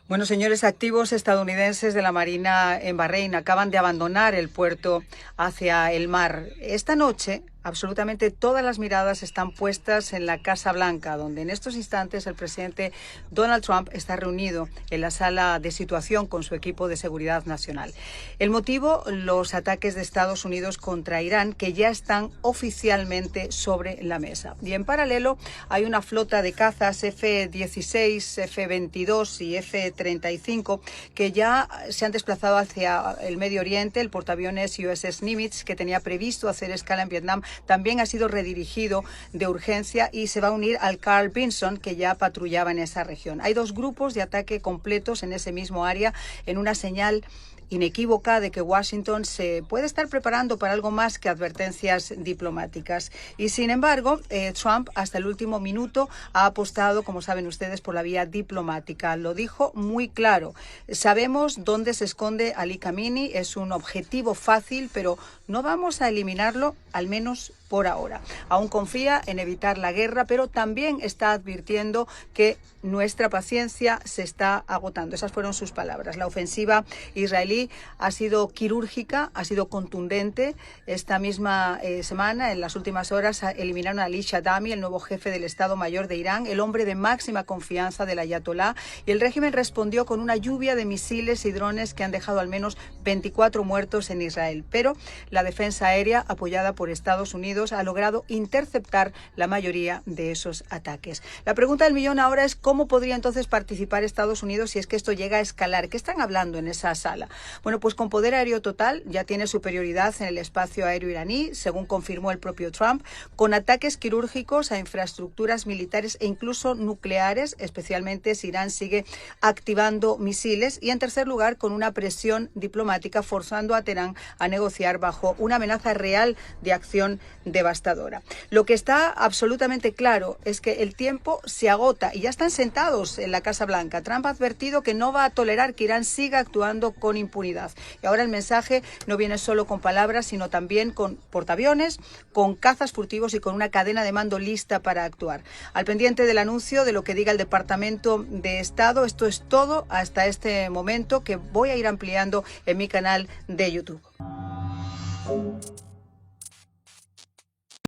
Bueno, señores, activos estadounidenses de la Marina en Bahrein acaban de abandonar el puerto hacia el mar. Esta noche, absolutamente todas las miradas están puestas en la Casa Blanca, donde en estos instantes el presidente Donald Trump está reunido en la sala de situación con su equipo de seguridad nacional. El motivo, los ataques de Estados Unidos contra Irán, que ya están oficialmente sobre la mesa. Y en paralelo hay una flota de cazas F-16, F-22 y F-35 que ya se han desplazado hacia el Medio Oriente. El portaaviones USS Nimitz, que tenía previsto hacer escala en Vietnam, también ha sido redirigido de urgencia y se va a unir al Carl Vinson, que ya patrullaba en esa región. Hay dos grupos de ataque completos en ese mismo área, en una señal inequívoca de que Washington se puede estar preparando para algo más que advertencias diplomáticas. Y sin embargo, Trump hasta el último minuto ha apostado, como saben ustedes, por la vía diplomática. Lo dijo muy claro. Sabemos dónde se esconde Ali Khamenei, es un objetivo fácil, pero no vamos a eliminarlo, al menos por ahora. Aún confía en evitar la guerra, pero también está advirtiendo que nuestra paciencia se está agotando. Esas fueron sus palabras. La ofensiva israelí ha sido quirúrgica, ha sido contundente. Esta misma semana, en las últimas horas, eliminaron a Ali Shadami, el nuevo jefe del Estado Mayor de Irán, el hombre de máxima confianza del ayatolá, y el régimen respondió con una lluvia de misiles y drones que han dejado al menos 24 muertos en Israel. Pero la defensa aérea, apoyada por Estados Unidos, ha logrado interceptar la mayoría de esos ataques. La pregunta del millón ahora es cómo podría entonces participar Estados Unidos si es que esto llega a escalar. ¿Qué están hablando en esa sala? Bueno, pues con poder aéreo total, ya tiene superioridad en el espacio aéreo iraní, según confirmó el propio Trump, con ataques quirúrgicos a infraestructuras militares e incluso nucleares, especialmente si Irán sigue activando misiles, y en tercer lugar con una presión diplomática forzando a Teherán a negociar bajo una amenaza real de acción devastadora. Lo que está absolutamente claro es que el tiempo se agota y ya están sentados en la Casa Blanca. Trump ha advertido que no va a tolerar que Irán siga actuando con impunidad. Y ahora el mensaje no viene solo con palabras, sino también con portaaviones, con cazas furtivos y con una cadena de mando lista para actuar. Al pendiente del anuncio de lo que diga el Departamento de Estado, esto es todo hasta este momento, que voy a ir ampliando en mi canal de YouTube.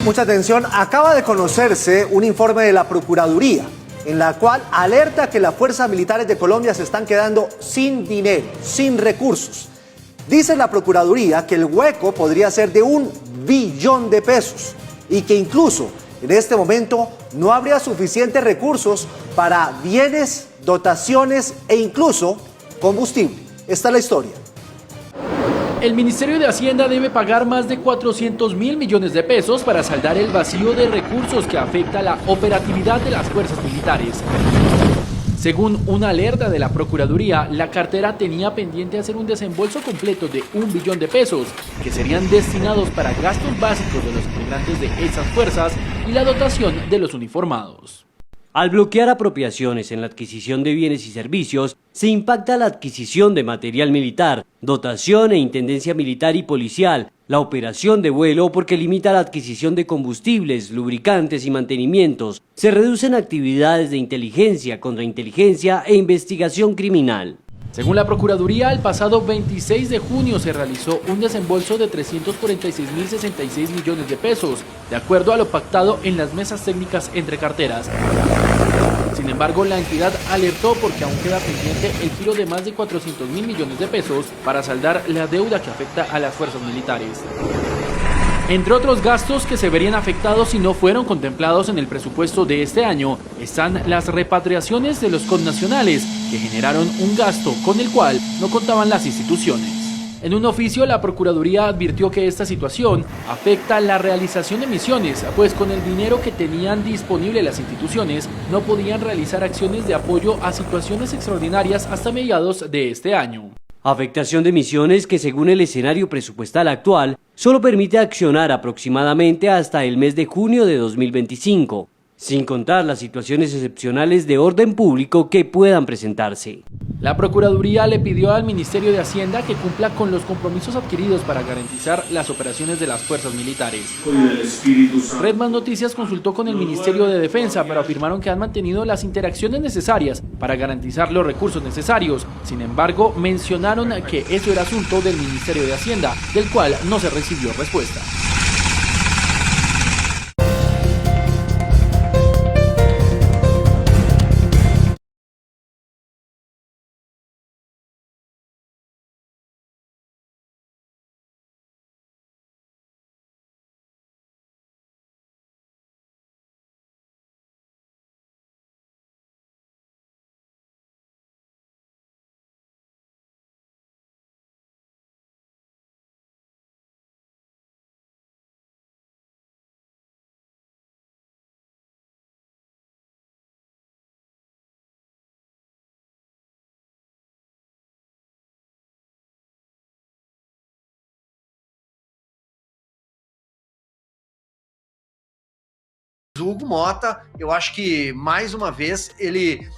Mucha atención, acaba de conocerse un informe de la Procuraduría en la cual alerta que las fuerzas militares de Colombia se están quedando sin dinero, sin recursos. Dice la Procuraduría que el hueco podría ser de 1 billón de pesos y que incluso en este momento no habría suficientes recursos para bienes, dotaciones e incluso combustible. Esta es la historia. El Ministerio de Hacienda debe pagar más de 400.000 millones de pesos para saldar el vacío de recursos que afecta la operatividad de las fuerzas militares. Según una alerta de la Procuraduría, la cartera tenía pendiente hacer un desembolso completo de 1 billón de pesos, que serían destinados para gastos básicos de los integrantes de esas fuerzas y la dotación de los uniformados. Al bloquear apropiaciones en la adquisición de bienes y servicios, se impacta la adquisición de material militar, dotación e intendencia militar y policial, la operación de vuelo porque limita la adquisición de combustibles, lubricantes y mantenimientos, se reducen actividades de inteligencia, contrainteligencia e investigación criminal. Según la Procuraduría, el pasado 26 de junio se realizó un desembolso de 346.066 millones de pesos, de acuerdo a lo pactado en las mesas técnicas entre carteras. Sin embargo, la entidad alertó porque aún queda pendiente el giro de más de 400.000 millones de pesos para saldar la deuda que afecta a las fuerzas militares. Entre otros gastos que se verían afectados si no fueron contemplados en el presupuesto de este año, están las repatriaciones de los connacionales, que generaron un gasto con el cual no contaban las instituciones. En un oficio, la Procuraduría advirtió que esta situación afecta la realización de misiones, pues con el dinero que tenían disponible las instituciones, no podían realizar acciones de apoyo a situaciones extraordinarias hasta mediados de este año. Afectación de misiones que, según el escenario presupuestal actual, solo permite accionar aproximadamente hasta el mes de junio de 2025, sin contar las situaciones excepcionales de orden público que puedan presentarse. La Procuraduría le pidió al Ministerio de Hacienda que cumpla con los compromisos adquiridos para garantizar las operaciones de las fuerzas militares. Red Más Noticias consultó con el Ministerio de Defensa, pero afirmaron que han mantenido las interacciones necesarias para garantizar los recursos necesarios. Sin embargo, mencionaron que eso era asunto del Ministerio de Hacienda, del cual no se recibió respuesta. O Hugo Mota, eu acho que, mais uma vez, ele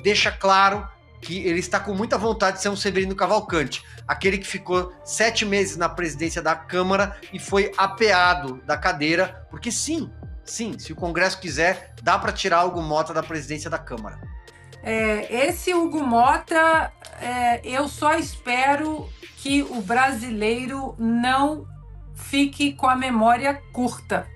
deixa claro que ele está com muita vontade de ser um Severino Cavalcante, aquele que ficou 7 meses na presidência da Câmara e foi apeado da cadeira, porque sim, se o Congresso quiser, dá para tirar o Hugo Mota da presidência da Câmara. Esse Hugo Mota, eu só espero que o brasileiro não fique com a memória curta.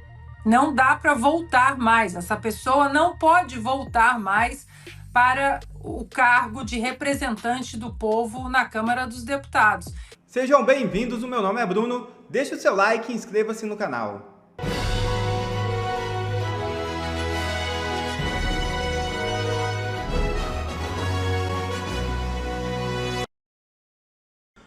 Não dá para voltar mais, essa pessoa não pode voltar mais para o cargo de representante do povo na Câmara dos Deputados. Sejam bem-vindos, o meu nome é Bruno, deixe o seu like e inscreva-se no canal.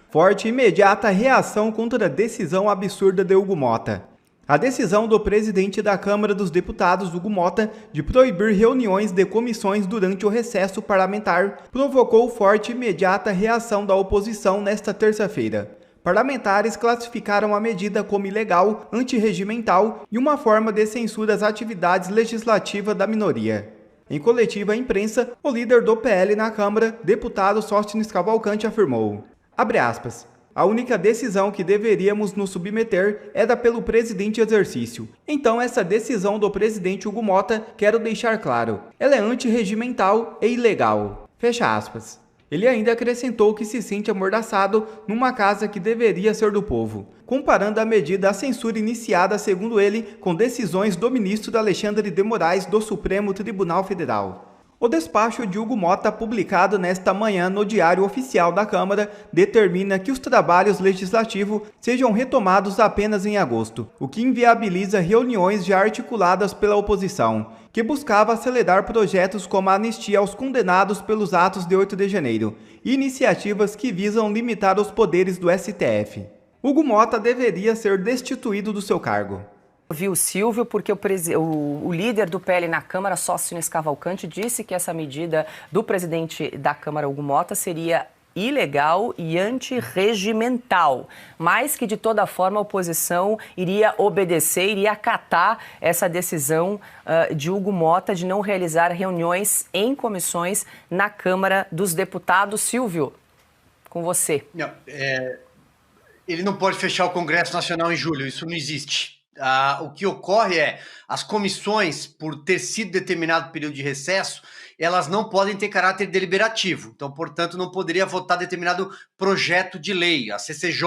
Forte e imediata reação contra a decisão absurda de Hugo Mota. A decisão do presidente da Câmara dos Deputados, Hugo Mota, de proibir reuniões de comissões durante o recesso parlamentar provocou forte e imediata reação da oposição nesta terça-feira. Parlamentares classificaram a medida como ilegal, antirregimental e uma forma de censura às atividades legislativas da minoria. Em coletiva à imprensa, o líder do PL na Câmara, deputado Sóstenes Cavalcante, afirmou, abre aspas, a única decisão que deveríamos nos submeter é da pelo presidente em exercício. Então, essa decisão do presidente Hugo Mota, quero deixar claro, ela é antirregimental e ilegal. Fecha aspas. Ele ainda acrescentou que se sente amordaçado numa casa que deveria ser do povo, comparando a medida à censura iniciada, segundo ele, com decisões do ministro Alexandre de Moraes do Supremo Tribunal Federal. O despacho de Hugo Mota, publicado nesta manhã no Diário Oficial da Câmara, determina que os trabalhos legislativos sejam retomados apenas em agosto, o que inviabiliza reuniões já articuladas pela oposição, que buscava acelerar projetos como a anistia aos condenados pelos atos de 8 de janeiro, e iniciativas que visam limitar os poderes do STF. Hugo Mota deveria ser destituído do seu cargo. Ouvi o Silvio, porque o líder do PL na Câmara, Sóstenes Cavalcante, disse que essa medida do presidente da Câmara, Hugo Mota, seria ilegal e antirregimental, mas que de toda forma a oposição iria obedecer, iria acatar essa decisão de Hugo Mota de não realizar reuniões em comissões na Câmara dos Deputados. Silvio, com você. Não, ele não pode fechar o Congresso Nacional em julho, isso não existe. O que ocorre é, as comissões, por ter sido determinado período de recesso, elas não podem ter caráter deliberativo. Então, portanto, não poderia votar determinado projeto de lei, a CCJ,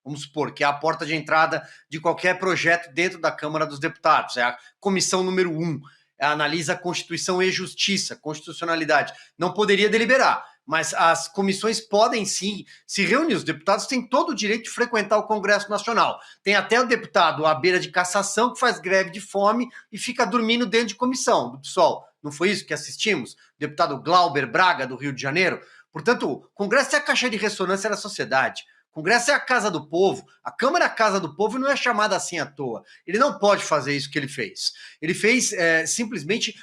vamos supor, que é a porta de entrada de qualquer projeto dentro da Câmara dos Deputados. É a comissão número 1, analisa a Constituição e Justiça, constitucionalidade. Não poderia deliberar. Mas as comissões podem sim se reunir. Os deputados têm todo o direito de frequentar o Congresso Nacional. Tem até o deputado à beira de cassação que faz greve de fome e fica dormindo dentro de comissão do PSOL. Não foi isso que assistimos? O deputado Glauber Braga, do Rio de Janeiro. Portanto, o Congresso é a caixa de ressonância da sociedade. O Congresso é a casa do povo. A Câmara é a casa do povo e não é chamada assim à toa. Ele não pode fazer isso que ele fez. Ele fez simplesmente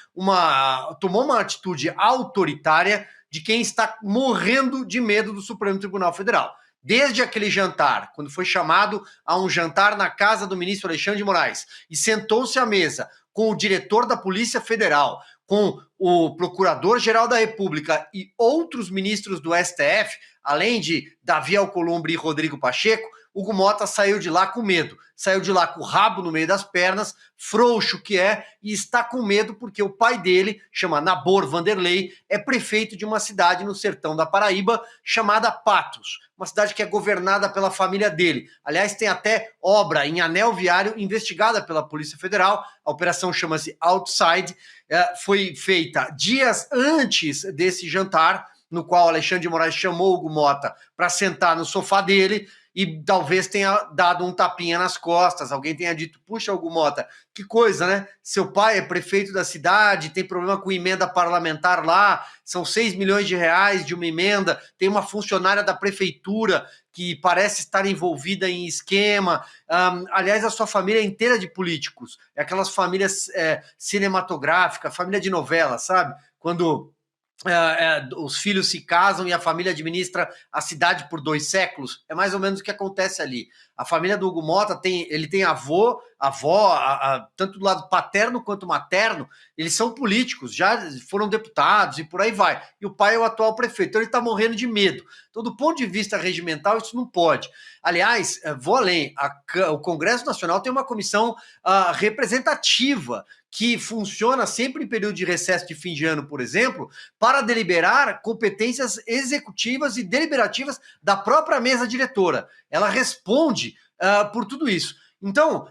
tomou uma atitude autoritária de quem está morrendo de medo do Supremo Tribunal Federal. Desde aquele jantar, quando foi chamado a um jantar na casa do ministro Alexandre de Moraes, e sentou-se à mesa com o diretor da Polícia Federal, com o Procurador-Geral da República e outros ministros do STF, além de Davi Alcolumbre e Rodrigo Pacheco, Hugo Mota saiu de lá com medo, saiu de lá com o rabo no meio das pernas, frouxo que é, e está com medo porque o pai dele, chama Nabor Vanderlei, é prefeito de uma cidade no sertão da Paraíba chamada Patos, uma cidade que é governada pela família dele. Aliás, tem até obra em anel viário investigada pela Polícia Federal, a operação chama-se Outside, foi feita dias antes desse jantar, no qual Alexandre de Moraes chamou Hugo Mota para sentar no sofá dele, e talvez tenha dado um tapinha nas costas, alguém tenha dito, puxa, Hugo Mota, que coisa, né? Seu pai é prefeito da cidade, tem problema com emenda parlamentar lá, são 6 milhões de reais de uma emenda, tem uma funcionária da prefeitura que parece estar envolvida em esquema, aliás, a sua família é inteira de políticos, é aquelas famílias cinematográficas, família de novela, sabe? Quando os filhos se casam e a família administra a cidade por 2 séculos, é mais ou menos o que acontece ali. A família do Hugo Mota ele tem avô, avó, tanto do lado paterno quanto materno, eles são políticos, já foram deputados e por aí vai. E o pai é o atual prefeito, então ele está morrendo de medo. Então, do ponto de vista regimental, isso não pode. Aliás, vou além, o Congresso Nacional tem uma comissão representativa que funciona sempre em período de recesso de fim de ano, por exemplo, para deliberar competências executivas e deliberativas da própria mesa diretora. Ela responde por tudo isso. Então,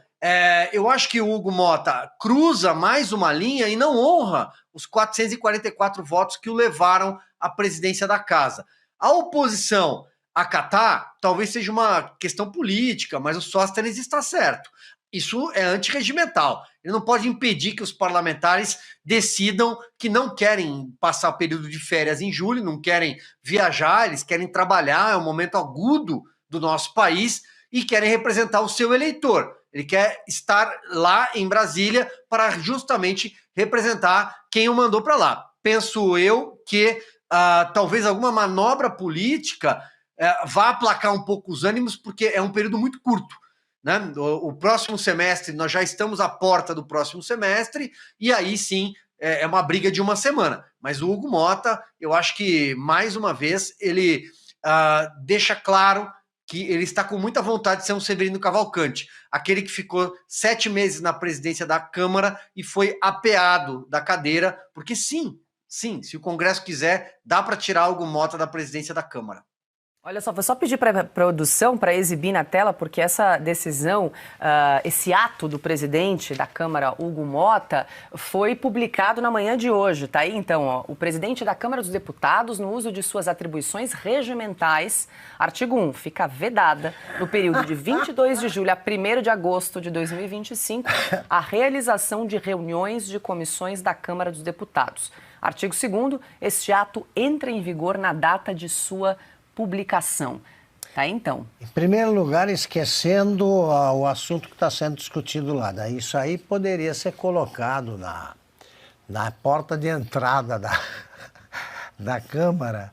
eu acho que o Hugo Mota cruza mais uma linha e não honra os 444 votos que o levaram à presidência da casa. A oposição acatar talvez seja uma questão política, mas o Sóstenes está certo. Isso é antirregimental. Ele não pode impedir que os parlamentares decidam que não querem passar o período de férias em julho, não querem viajar, eles querem trabalhar, é um momento agudo do nosso país e querem representar o seu eleitor. Ele quer estar lá em Brasília para justamente representar quem o mandou para lá. Penso eu que talvez alguma manobra política vá aplacar um pouco os ânimos, porque é um período muito curto. Né? O próximo semestre, nós já estamos à porta do próximo semestre, e aí sim é uma briga de uma semana. Mas o Hugo Mota, eu acho que, mais uma vez, ele deixa claro que ele está com muita vontade de ser um Severino Cavalcante, aquele que ficou 7 meses na presidência da Câmara e foi apeado da cadeira, porque sim, se o Congresso quiser, dá para tirar o Hugo Mota da presidência da Câmara. Olha só, vou só pedir para a produção para exibir na tela, porque essa decisão, esse ato do presidente da Câmara, Hugo Mota, foi publicado na manhã de hoje. Tá aí, então, ó, o presidente da Câmara dos Deputados, no uso de suas atribuições regimentais, artigo 1, fica vedada, no período de 22 de julho a 1º de agosto de 2025, a realização de reuniões de comissões da Câmara dos Deputados. Artigo 2º, este ato entra em vigor na data de sua publicação. Tá, então. Em primeiro lugar, esquecendo o assunto que está sendo discutido lá. Daí isso aí poderia ser colocado na porta de entrada da Câmara.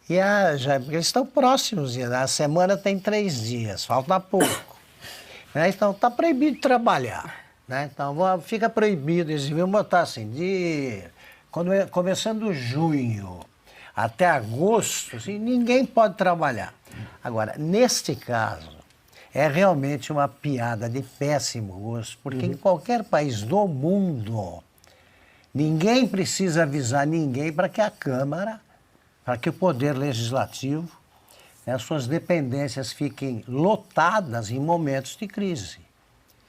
E eles estão próximos, né? A semana tem 3 dias, falta pouco. Né? Então, está proibido de trabalhar. Né? Então, fica proibido, eles deviam botar assim, começando junho até agosto, assim, ninguém pode trabalhar. Agora, neste caso, é realmente uma piada de péssimo gosto, porque em qualquer país do mundo, ninguém precisa avisar ninguém para que a Câmara, para que o Poder Legislativo, né, suas dependências fiquem lotadas em momentos de crise.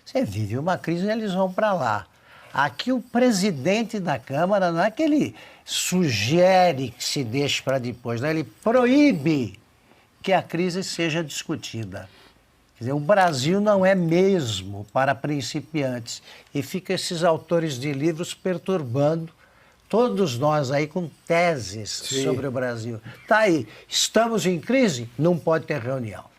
Você vive uma crise e eles vão para lá. Aqui o presidente da Câmara não é que ele sugere que se deixe para depois, não, ele proíbe que a crise seja discutida. Quer dizer, o Brasil não é mesmo para principiantes e fica esses autores de livros perturbando todos nós aí com teses sobre o Brasil. Tá aí, estamos em crise, não pode ter reunião.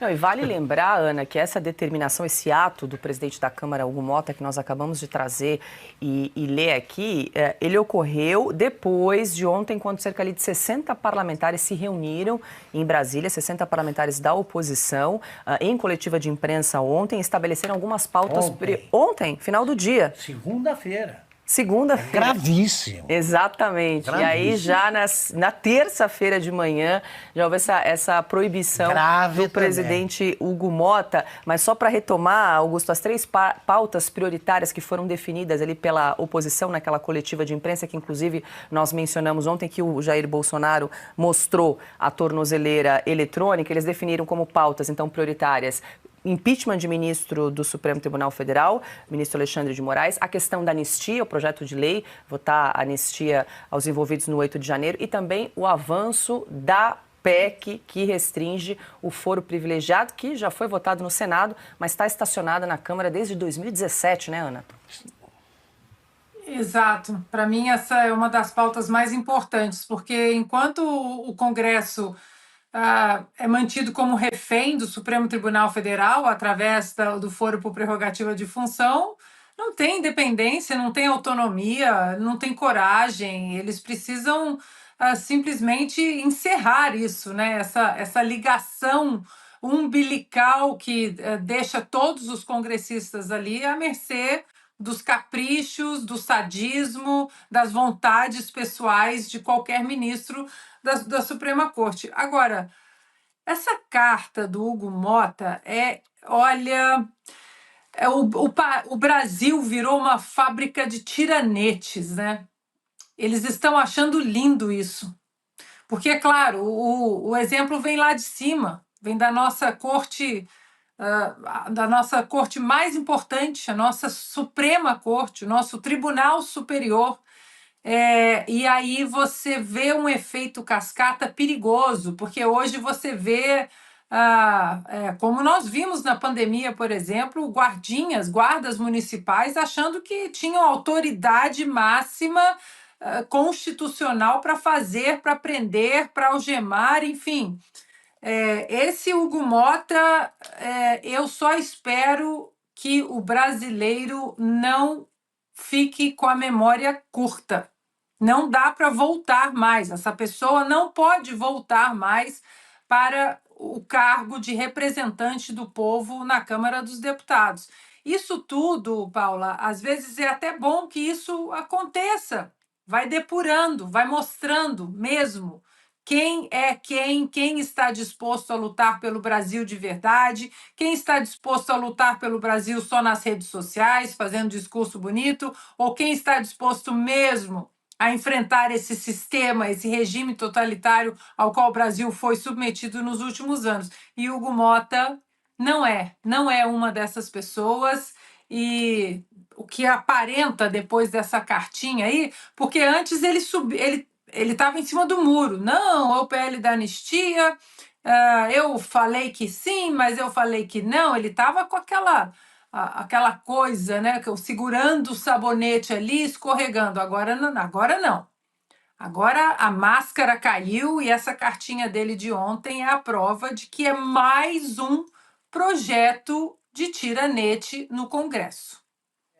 Não, e vale lembrar, Ana, que essa determinação, esse ato do presidente da Câmara, Hugo Mota, que nós acabamos de trazer e ler aqui, ele ocorreu depois de ontem, quando cerca de 60 parlamentares se reuniram em Brasília, 60 parlamentares da oposição, em coletiva de imprensa ontem, estabeleceram algumas pautas... Ontem, final do dia. Segunda-feira. Segunda-feira. Gravíssimo. Exatamente. Gravíssimo. E aí, já na terça-feira de manhã, já houve essa proibição do presidente Hugo Mota. Mas só para retomar, Augusto, as 3 pautas prioritárias que foram definidas ali pela oposição naquela coletiva de imprensa, que inclusive nós mencionamos ontem, que o Jair Bolsonaro mostrou a tornozeleira eletrônica, eles definiram como pautas, então, prioritárias: impeachment de ministro do Supremo Tribunal Federal, ministro Alexandre de Moraes, a questão da anistia, o projeto de lei, votar a anistia aos envolvidos no 8 de janeiro, e também o avanço da PEC que restringe o foro privilegiado, que já foi votado no Senado, mas está estacionada na Câmara desde 2017, né, Ana? Exato. Para mim, essa é uma das pautas mais importantes, porque enquanto o Congresso é mantido como refém do Supremo Tribunal Federal através do foro por prerrogativa de função, não tem independência, não tem autonomia, não tem coragem. Eles precisam simplesmente encerrar isso, né? Essa ligação umbilical que deixa todos os congressistas ali à mercê dos caprichos, do sadismo, das vontades pessoais de qualquer ministro da Suprema Corte. Agora, essa carta do Hugo Mota o Brasil virou uma fábrica de tiranetes, né? Eles estão achando lindo isso. Porque, é claro, o exemplo vem lá de cima, vem da nossa corte mais importante, a nossa Suprema Corte, o nosso Tribunal Superior. E aí você vê um efeito cascata perigoso, porque hoje você vê, como nós vimos na pandemia, por exemplo, guardas municipais achando que tinham autoridade máxima constitucional para fazer, para prender, para algemar, enfim. Esse Hugo Mota, eu só espero que o brasileiro não fique com a memória curta. Não dá para voltar mais. Essa pessoa não pode voltar mais para o cargo de representante do povo na Câmara dos Deputados. Isso tudo, Paula, às vezes é até bom que isso aconteça. Vai depurando, vai mostrando mesmo quem é quem está disposto a lutar pelo Brasil de verdade, quem está disposto a lutar pelo Brasil só nas redes sociais, fazendo discurso bonito, ou quem está disposto mesmo a enfrentar esse sistema, esse regime totalitário ao qual o Brasil foi submetido nos últimos anos. E Hugo Motta não é uma dessas pessoas, e o que aparenta depois dessa cartinha aí, porque antes ele estava em cima do muro. Não, é o PL da anistia, eu falei que sim, mas eu falei que não. Ele estava com aquela coisa, né, segurando o sabonete ali, escorregando. Agora não. Agora a máscara caiu e essa cartinha dele de ontem é a prova de que é mais um projeto de tiranete no Congresso.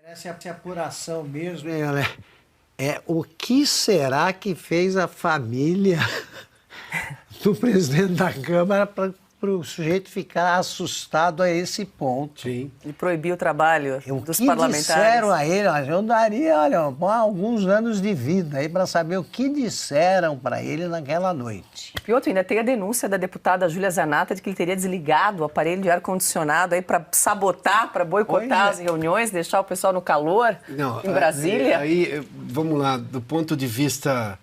Essa apuração mesmo, hein, Olé? O que será que fez a família do presidente da Câmara para o sujeito ficar assustado a esse ponto? Sim. E proibir o trabalho dos parlamentares. Disseram a ele? Eu daria, alguns anos de vida aí para saber o que disseram para ele naquela noite. Piotr, ainda tem a denúncia da deputada Júlia Zanata de que ele teria desligado o aparelho de ar-condicionado aí para sabotar, para boicotar as reuniões, deixar o pessoal no calor em Brasília. Aí, vamos lá, do ponto de vista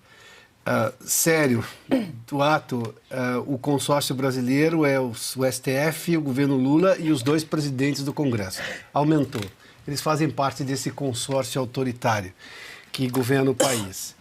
sério do ato, o consórcio brasileiro é o STF, o governo Lula e os 2 presidentes do Congresso. Aumentou. Eles fazem parte desse consórcio autoritário que governa o país.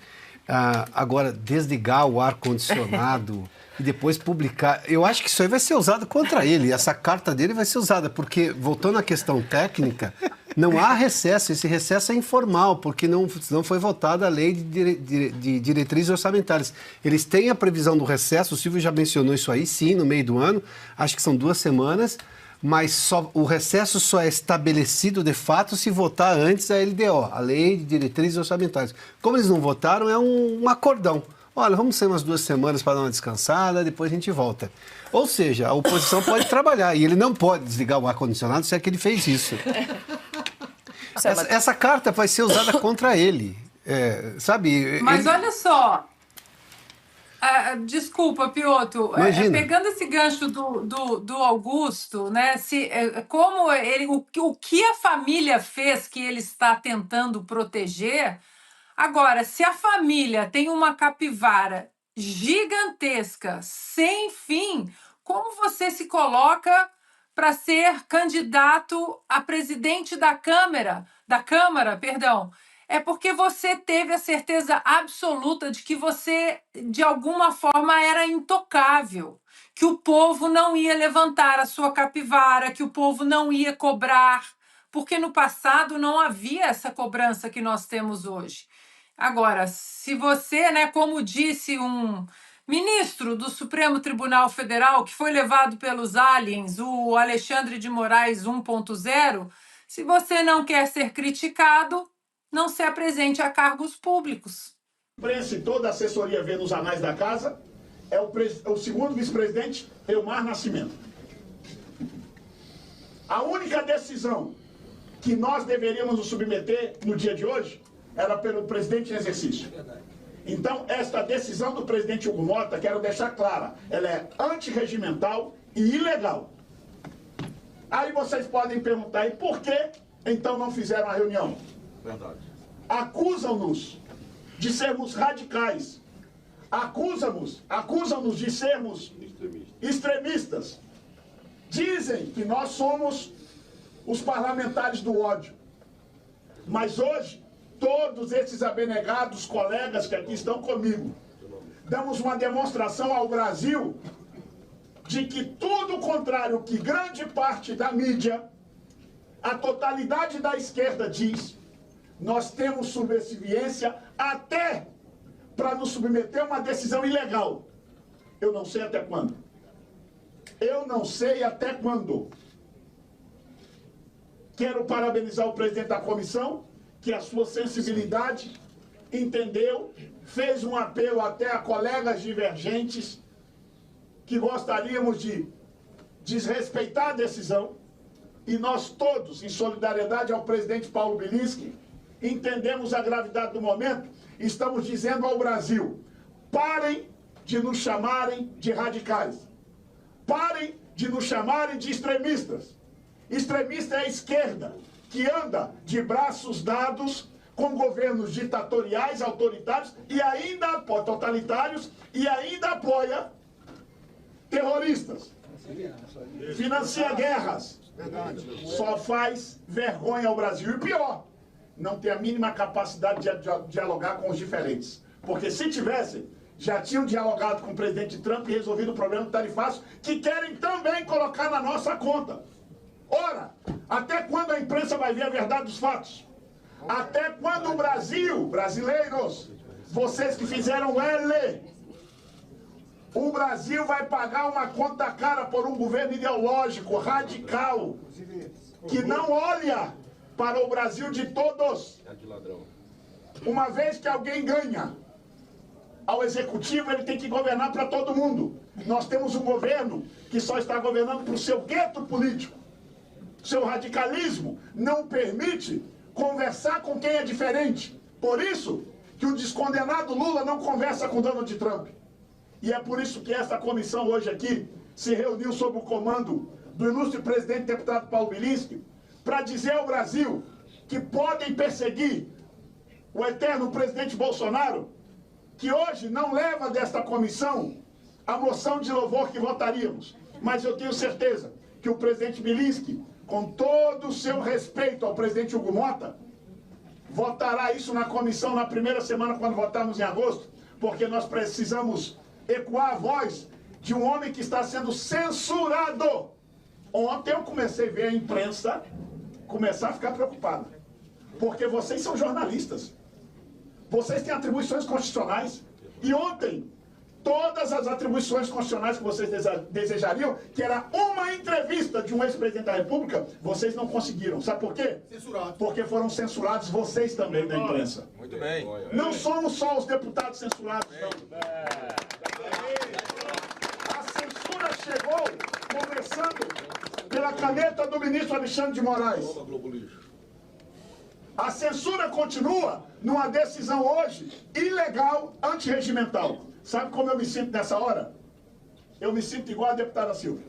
Agora, desligar o ar-condicionado e depois publicar... Eu acho que isso aí vai ser usado contra ele. Essa carta dele vai ser usada, porque, voltando à questão técnica, não há recesso. Esse recesso é informal, porque não foi votada a lei de diretrizes orçamentárias. Eles têm a previsão do recesso, o Silvio já mencionou isso aí, sim, no meio do ano. Acho que são 2 semanas. Mas o recesso só é estabelecido de fato se votar antes a LDO, a Lei de Diretrizes Orçamentárias. Como eles não votaram, é um acordão. Olha, vamos sair umas 2 semanas para dar uma descansada, depois a gente volta. Ou seja, a oposição pode trabalhar e ele não pode desligar o ar-condicionado se é que ele fez isso. Essa carta vai ser usada contra ele, sabe? Mas olha só... desculpa, Piotr, pegando esse gancho do Augusto, né? O que a família fez que ele está tentando proteger. Agora, se a família tem uma capivara gigantesca, sem fim, como você se coloca para ser candidato a presidente da Câmara, é porque você teve a certeza absoluta de que você, de alguma forma, era intocável, que o povo não ia levantar a sua capivara, que o povo não ia cobrar, porque no passado não havia essa cobrança que nós temos hoje. Agora, se você, né, como disse um ministro do Supremo Tribunal Federal, que foi levado pelos aliens, o Alexandre de Moraes 1.0, se você não quer ser criticado, não se apresente a cargos públicos. A imprensa e toda a assessoria vê nos anais da casa é o segundo vice-presidente, Elmar Nascimento. A única decisão que nós deveríamos nos submeter no dia de hoje era pelo presidente em exercício. Então, esta decisão do presidente Hugo Motta, quero deixar clara, ela é antirregimental e ilegal. Aí vocês podem perguntar, e por que então não fizeram a reunião? Verdade. Acusam-nos de sermos radicais. Acusam-nos de sermos extremistas. Dizem que nós somos os parlamentares do ódio. Mas hoje, todos esses abnegados colegas que aqui estão comigo, damos uma demonstração ao Brasil de que tudo o contrário que grande parte da mídia, a totalidade da esquerda diz, nós temos subserviência até para nos submeter a uma decisão ilegal. Eu não sei até quando. Quero parabenizar o presidente da comissão, que a sua sensibilidade entendeu, fez um apelo até a colegas divergentes que gostaríamos de desrespeitar a decisão, e nós todos, em solidariedade ao presidente Paulo Bilinski, entendemos a gravidade do momento, estamos dizendo ao Brasil, parem de nos chamarem de radicais, parem de nos chamarem de extremistas. Extremista é a esquerda, que anda de braços dados com governos ditatoriais, autoritários e ainda totalitários e ainda apoia terroristas. Financia guerras. Só faz vergonha ao Brasil. E pior, não tem a mínima capacidade de dialogar com os diferentes. Porque se tivessem, já tinham dialogado com o presidente Trump e resolvido o problema do tarifaço, que querem também colocar na nossa conta. Ora, até quando a imprensa vai ver a verdade dos fatos? Até quando o Brasil, brasileiros, vocês que fizeram L, o Brasil vai pagar uma conta cara por um governo ideológico, radical, que não olha para o Brasil de todos. Uma vez que alguém ganha ao executivo, ele tem que governar para todo mundo. Nós temos um governo que só está governando para o seu gueto político. Seu radicalismo não permite conversar com quem é diferente. Por isso que o descondenado Lula não conversa com Donald Trump. E é por isso que essa comissão hoje aqui se reuniu sob o comando do ilustre presidente deputado Paulo Bilinski para dizer ao Brasil que podem perseguir o eterno presidente Bolsonaro, que hoje não leva desta comissão a moção de louvor que votaríamos. Mas eu tenho certeza que o presidente Bilinski, com todo o seu respeito ao presidente Hugo Mota, votará isso na comissão na primeira semana, quando votarmos em agosto, porque nós precisamos ecoar a voz de um homem que está sendo censurado. Ontem eu comecei a ver a imprensa começar a ficar preocupada, porque vocês são jornalistas, vocês têm atribuições constitucionais, e ontem todas as atribuições constitucionais que vocês desejariam, que era uma entrevista de um ex-presidente da República, vocês não conseguiram. Sabe por quê? Censurado. Porque foram censurados vocês também da imprensa. Muito bem. Não somos só os deputados censurados, não. A censura chegou, começando pela caneta do ministro Alexandre de Moraes. A censura continua numa decisão hoje ilegal, antirregimental. Sabe como eu me sinto nessa hora? Eu me sinto igual a deputada Silvia.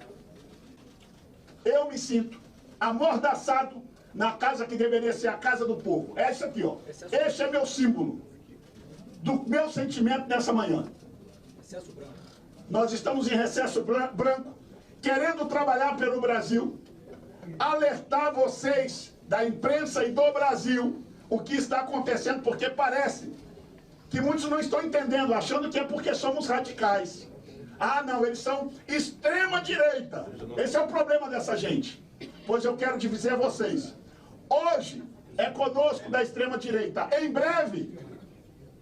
Eu me sinto amordaçado na casa que deveria ser a casa do povo. É isso aqui, ó. Este é meu símbolo do meu sentimento nessa manhã. Nós estamos em recesso branco, querendo trabalhar pelo Brasil, alertar vocês da imprensa e do Brasil o que está acontecendo, porque parece que muitos não estão entendendo, achando que é porque somos radicais. Ah, não, eles são extrema-direita. Esse é o problema dessa gente. Pois eu quero dizer a vocês, hoje é conosco da extrema-direita. Em breve,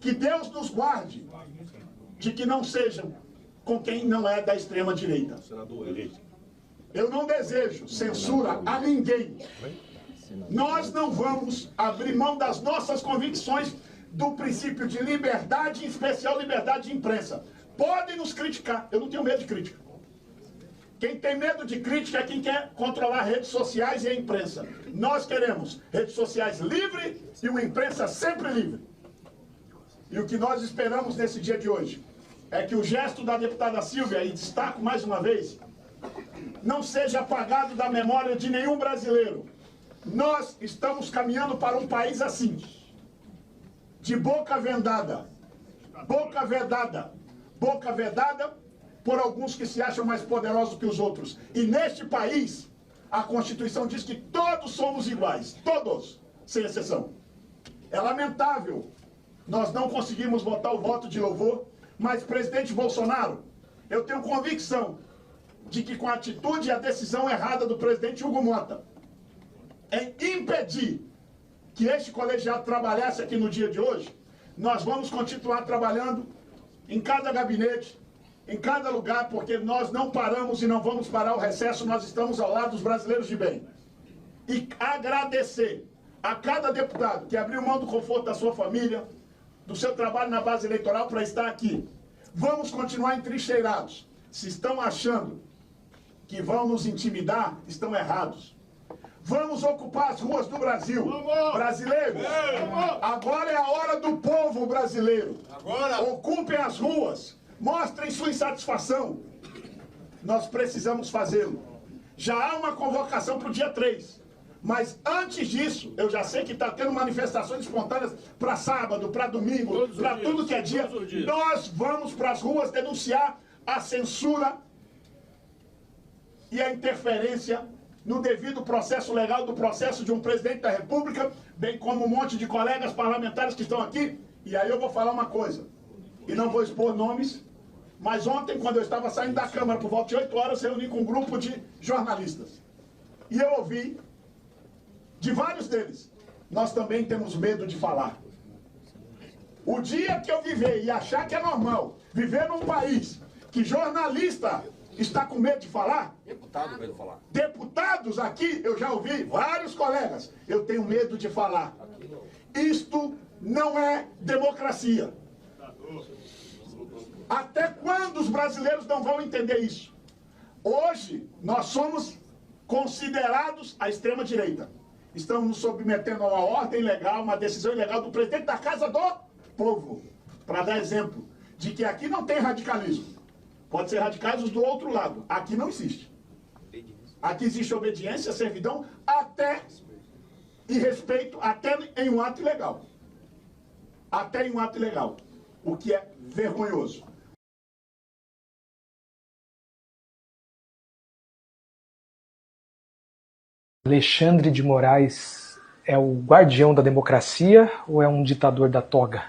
que Deus nos guarde de que não sejam com quem não é da extrema-direita. Eu não desejo censura a ninguém. Nós não vamos abrir mão das nossas convicções do princípio de liberdade, em especial liberdade de imprensa. Podem nos criticar, eu não tenho medo de crítica. Quem tem medo de crítica é quem quer controlar redes sociais e a imprensa. Nós queremos redes sociais livres e uma imprensa sempre livre. E o que nós esperamos nesse dia de hoje é que o gesto da deputada Silvia, e destaco mais uma vez, não seja apagado da memória de nenhum brasileiro. Nós estamos caminhando para um país assim, de boca vedada, boca vedada, boca vedada por alguns que se acham mais poderosos que os outros. E neste país, a Constituição diz que todos somos iguais, todos, sem exceção. É lamentável nós não conseguimos votar o voto de louvor, mas, presidente Bolsonaro, eu tenho convicção de que com a atitude e a decisão errada do presidente Hugo Mota em impedir que este colegiado trabalhasse aqui no dia de hoje, nós vamos continuar trabalhando em cada gabinete, em cada lugar, porque nós não paramos e não vamos parar o recesso, nós estamos ao lado dos brasileiros de bem. E agradecer a cada deputado que abriu mão do conforto da sua família, do seu trabalho na base eleitoral para estar aqui. Vamos continuar entrincheirados. Se estão achando que vão nos intimidar, estão errados. Vamos ocupar as ruas do Brasil. Brasileiros, agora é a hora do povo brasileiro. Ocupem as ruas. Mostrem sua insatisfação. Nós precisamos fazê-lo. Já há uma convocação para o dia 3. Mas antes disso, eu já sei que está tendo manifestações espontâneas para sábado, para domingo, para tudo que é dia. Nós vamos para as ruas denunciar a censura e a interferência no devido processo legal do processo de um presidente da República, bem como um monte de colegas parlamentares que estão aqui. E aí eu vou falar uma coisa, e não vou expor nomes, mas ontem, quando eu estava saindo da Câmara por volta de 8 horas, eu reuni com um grupo de jornalistas. E eu ouvi de vários deles: nós também temos medo de falar. O dia que eu viver e achar que é normal viver num país que jornalista está com medo de falar? Deputado com medo de falar. Deputados aqui, eu já ouvi vários colegas, eu tenho medo de falar. Isto não é democracia. Até quando os brasileiros não vão entender isso? Hoje, nós somos considerados a extrema-direita. Estamos nos submetendo a uma ordem legal, uma decisão ilegal do presidente da Casa do Povo. Para dar exemplo de que aqui não tem radicalismo. Pode ser radicais do outro lado. Aqui não existe. Aqui existe obediência, servidão, até e respeito, até em um ato ilegal. Até em um ato ilegal. O que é vergonhoso. Alexandre de Moraes é o guardião da democracia ou é um ditador da toga?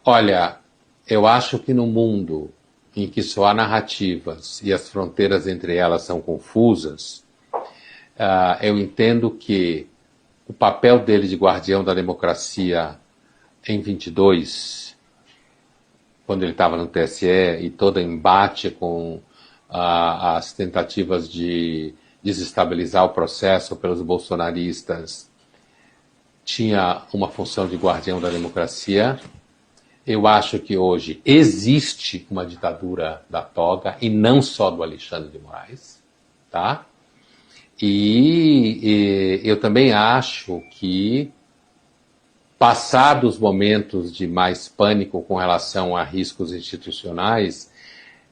Olha, eu acho que no mundo em que só há narrativas e as fronteiras entre elas são confusas, eu entendo que o papel dele de guardião da democracia em 22, quando ele estava no TSE, e todo embate com as tentativas de desestabilizar o processo pelos bolsonaristas, tinha uma função de guardião da democracia. Eu acho que hoje existe uma ditadura da toga, e não só do Alexandre de Moraes, tá? E eu também acho que, passados momentos de mais pânico com relação a riscos institucionais,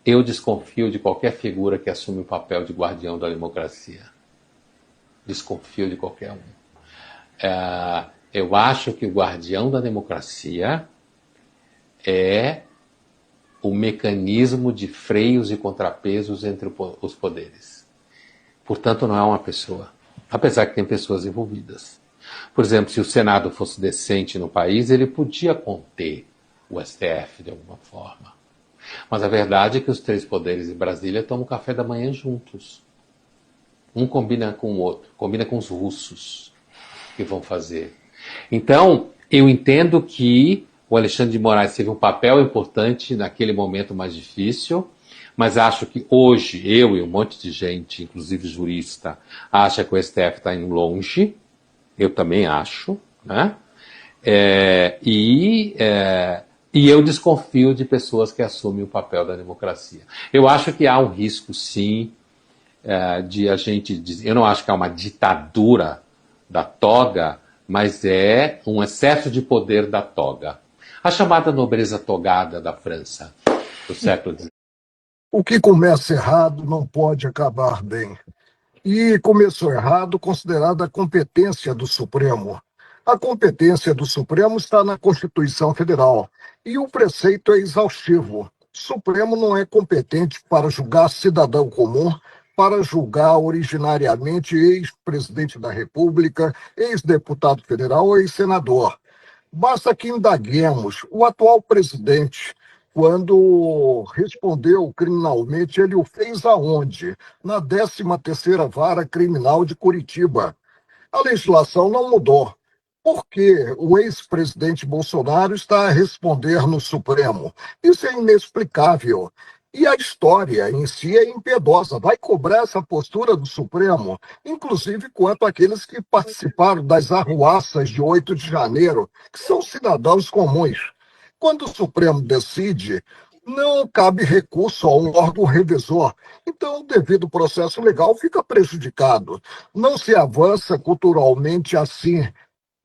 eu desconfio de qualquer figura que assume o papel de guardião da democracia. Desconfio de qualquer um. Eu acho que o guardião da democracia é o mecanismo de freios e contrapesos entre os poderes. Portanto, não é uma pessoa, apesar que tem pessoas envolvidas. Por exemplo, se o Senado fosse decente no país, ele podia conter o STF de alguma forma. Mas a verdade é que os três poderes em Brasília tomam café da manhã juntos. Um combina com o outro, combina com os russos que vão fazer. Então, eu entendo que o Alexandre de Moraes teve um papel importante naquele momento mais difícil, mas acho que hoje, eu e um monte de gente, inclusive jurista, acha que o STF está indo longe. Eu também acho, né? E eu desconfio de pessoas que assumem o papel da democracia. Eu acho que há um risco, sim, de a gente dizer... Eu não acho que há uma ditadura da toga, mas é um excesso de poder da toga. A chamada nobreza togada da França, do século XIX. O que começa errado não pode acabar bem. E começou errado considerada a competência do Supremo. A competência do Supremo está na Constituição Federal. E o preceito é exaustivo. O Supremo não é competente para julgar cidadão comum, para julgar originariamente ex-presidente da República, ex-deputado federal ou ex-senador. Basta que indaguemos. O atual presidente, quando respondeu criminalmente, ele o fez aonde? Na 13ª Vara Criminal de Curitiba. A legislação não mudou. Por que o ex-presidente Bolsonaro está a responder no Supremo? Isso é inexplicável. E a história em si é impiedosa, vai cobrar essa postura do Supremo, inclusive quanto àqueles que participaram das arruaças de 8 de janeiro, que são cidadãos comuns. Quando o Supremo decide, não cabe recurso a um órgão revisor. Então, o devido processo legal fica prejudicado. Não se avança culturalmente assim,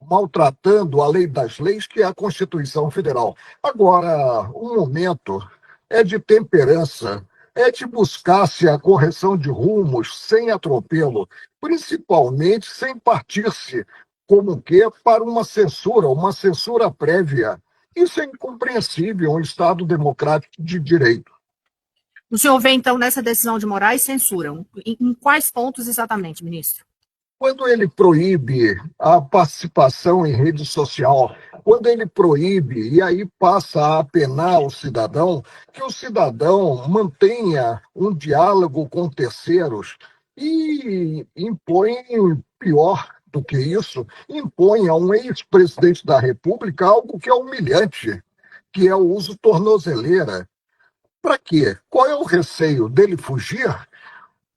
maltratando a lei das leis, que é a Constituição Federal. Agora, o momento é de temperança, é de buscar-se a correção de rumos sem atropelo. principalmente sem partir-se como que para uma censura prévia. Isso é incompreensível em um Estado democrático de direito. O senhor vê, então, nessa decisão de Moraes, censura. Em quais pontos exatamente, ministro? Quando ele proíbe a participação em rede social, quando ele proíbe e aí passa a apenar o cidadão, que o cidadão mantenha um diálogo com terceiros e impõe, pior do que isso, impõe a um ex-presidente da República algo que é humilhante, que é o uso tornozeleira. Para quê? Qual é o receio dele fugir?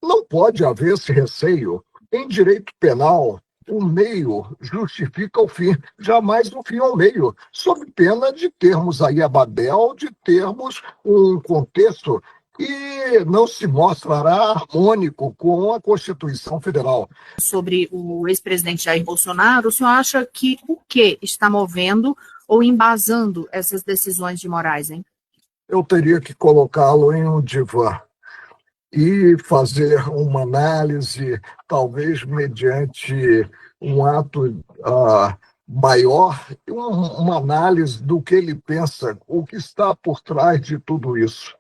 Não pode haver esse receio. Em direito penal, o meio justifica o fim, jamais o fim ao meio, sob pena de termos aí a Babel, de termos um contexto que não se mostrará harmônico com a Constituição Federal. Sobre o ex-presidente Jair Bolsonaro, o senhor acha que o que está movendo ou embasando essas decisões de Moraes, hein? Eu teria que colocá-lo em um divã e fazer uma análise, talvez mediante um ato maior, uma análise do que ele pensa, o que está por trás de tudo isso.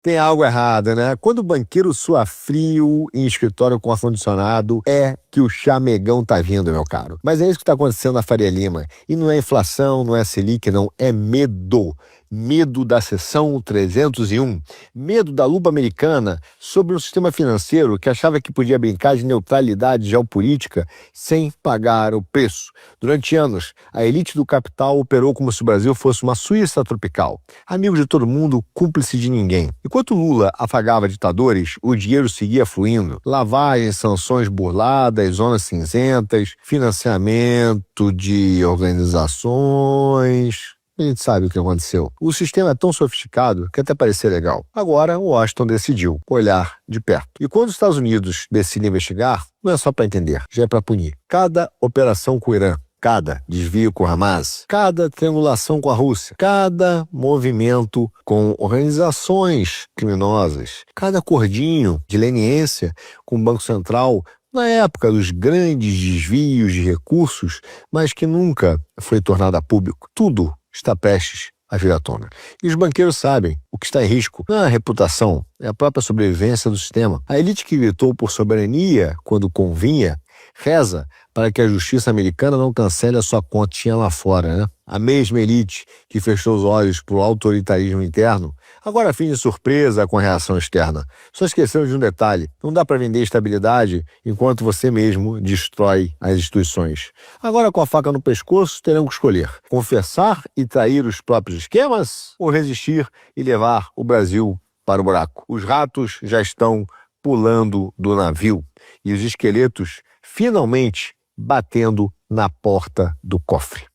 Tem algo errado, né? Quando o banqueiro sua frio em escritório com ar-condicionado, é que o chamegão tá vindo, meu caro. Mas é isso que tá acontecendo na Faria Lima. E não é inflação, não é Selic, não. É medo. Medo da seção 301. Medo da lupa americana sobre um sistema financeiro que achava que podia brincar de neutralidade geopolítica sem pagar o preço. Durante anos, a elite do capital operou como se o Brasil fosse uma Suíça tropical. Amigo de todo mundo, cúmplice de ninguém. Enquanto Lula afagava ditadores, o dinheiro seguia fluindo. Lavagens, sanções burladas, zonas cinzentas, financiamento de organizações. A gente sabe o que aconteceu. O sistema é tão sofisticado que até parecia legal. Agora, Washington decidiu olhar de perto. E quando os Estados Unidos decidem investigar, não é só para entender, já é para punir. Cada operação com o Irã, cada desvio com o Hamas, cada triangulação com a Rússia, cada movimento com organizações criminosas, cada acordinho de leniência com o Banco Central, na época dos grandes desvios de recursos, mas que nunca foi tornado a público. Tudo está prestes a vir à tona. E os banqueiros sabem, o que está em risco não é a reputação, é a própria sobrevivência do sistema. A elite que gritou por soberania quando convinha, reza para que a justiça americana não cancele a sua continha lá fora, né? A mesma elite que fechou os olhos para o autoritarismo interno, agora finge surpresa com a reação externa. Só esqueceram de um detalhe: não dá para vender estabilidade enquanto você mesmo destrói as instituições. Agora, com a faca no pescoço, terão que escolher: confessar e trair os próprios esquemas ou resistir e levar o Brasil para o buraco. Os ratos já estão pulando do navio e os esqueletos finalmente batendo na porta do cofre.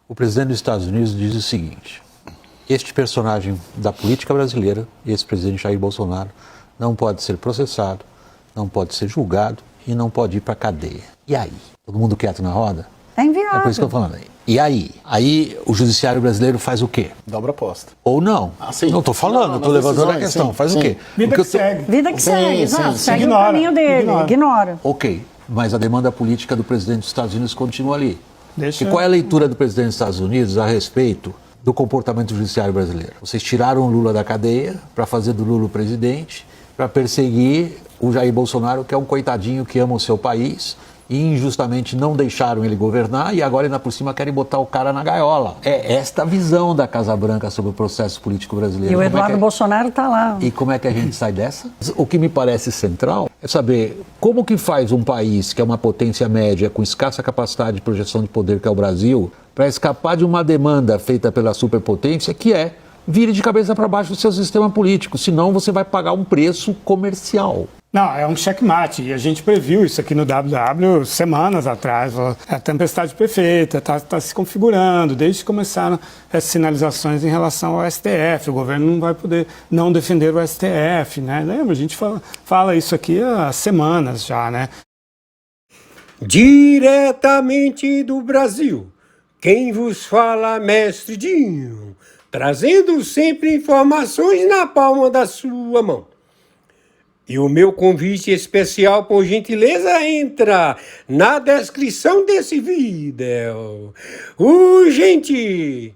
O presidente dos Estados Unidos diz o seguinte: este personagem da política brasileira, esse presidente Jair Bolsonaro, não pode ser processado, não pode ser julgado e não pode ir para a cadeia. E aí? Todo mundo quieto na roda? É inviável. É por isso que eu estou falando. E aí? Aí o judiciário brasileiro faz o quê? Dobra aposta. Ou não. Não estou falando, estou levantando a questão. Faz o quê? Vida que segue. Vida que segue, exato. Segue o caminho dele, ignora. Ok, mas a demanda política do presidente dos Estados Unidos continua ali. E qual é a leitura do presidente dos Estados Unidos a respeito do comportamento judiciário brasileiro? Vocês tiraram o Lula da cadeia para fazer do Lula o presidente, para perseguir o Jair Bolsonaro, que é um coitadinho que ama o seu país, e injustamente não deixaram ele governar e agora ainda por cima querem botar o cara na gaiola. É esta a visão da Casa Branca sobre o processo político brasileiro. E o Eduardo Bolsonaro está lá. E como é que a gente sai dessa? O que me parece central é saber como que faz um país que é uma potência média com escassa capacidade de projeção de poder, que é o Brasil, para escapar de uma demanda feita pela superpotência, que é vire de cabeça para baixo do seu sistema político, senão você vai pagar um preço comercial. Não, é um checkmate, e a gente previu isso aqui no WW semanas atrás. A tempestade perfeita está se configurando, desde que começaram as sinalizações em relação ao STF. O governo não vai poder não defender o STF, né? Lembra? A gente fala isso aqui há semanas já, né? Diretamente do Brasil, quem vos fala, Mestre Dinho, trazendo sempre informações na palma da sua mão. E o meu convite especial, por gentileza, entra na descrição desse vídeo. Urgente!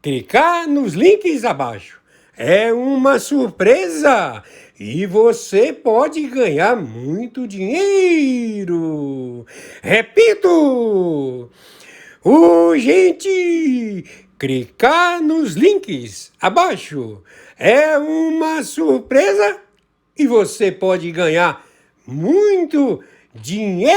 Clicar nos links abaixo. É uma surpresa e você pode ganhar muito dinheiro. Repito! Urgente! Clicar nos links abaixo. É uma surpresa e você pode ganhar muito dinheiro.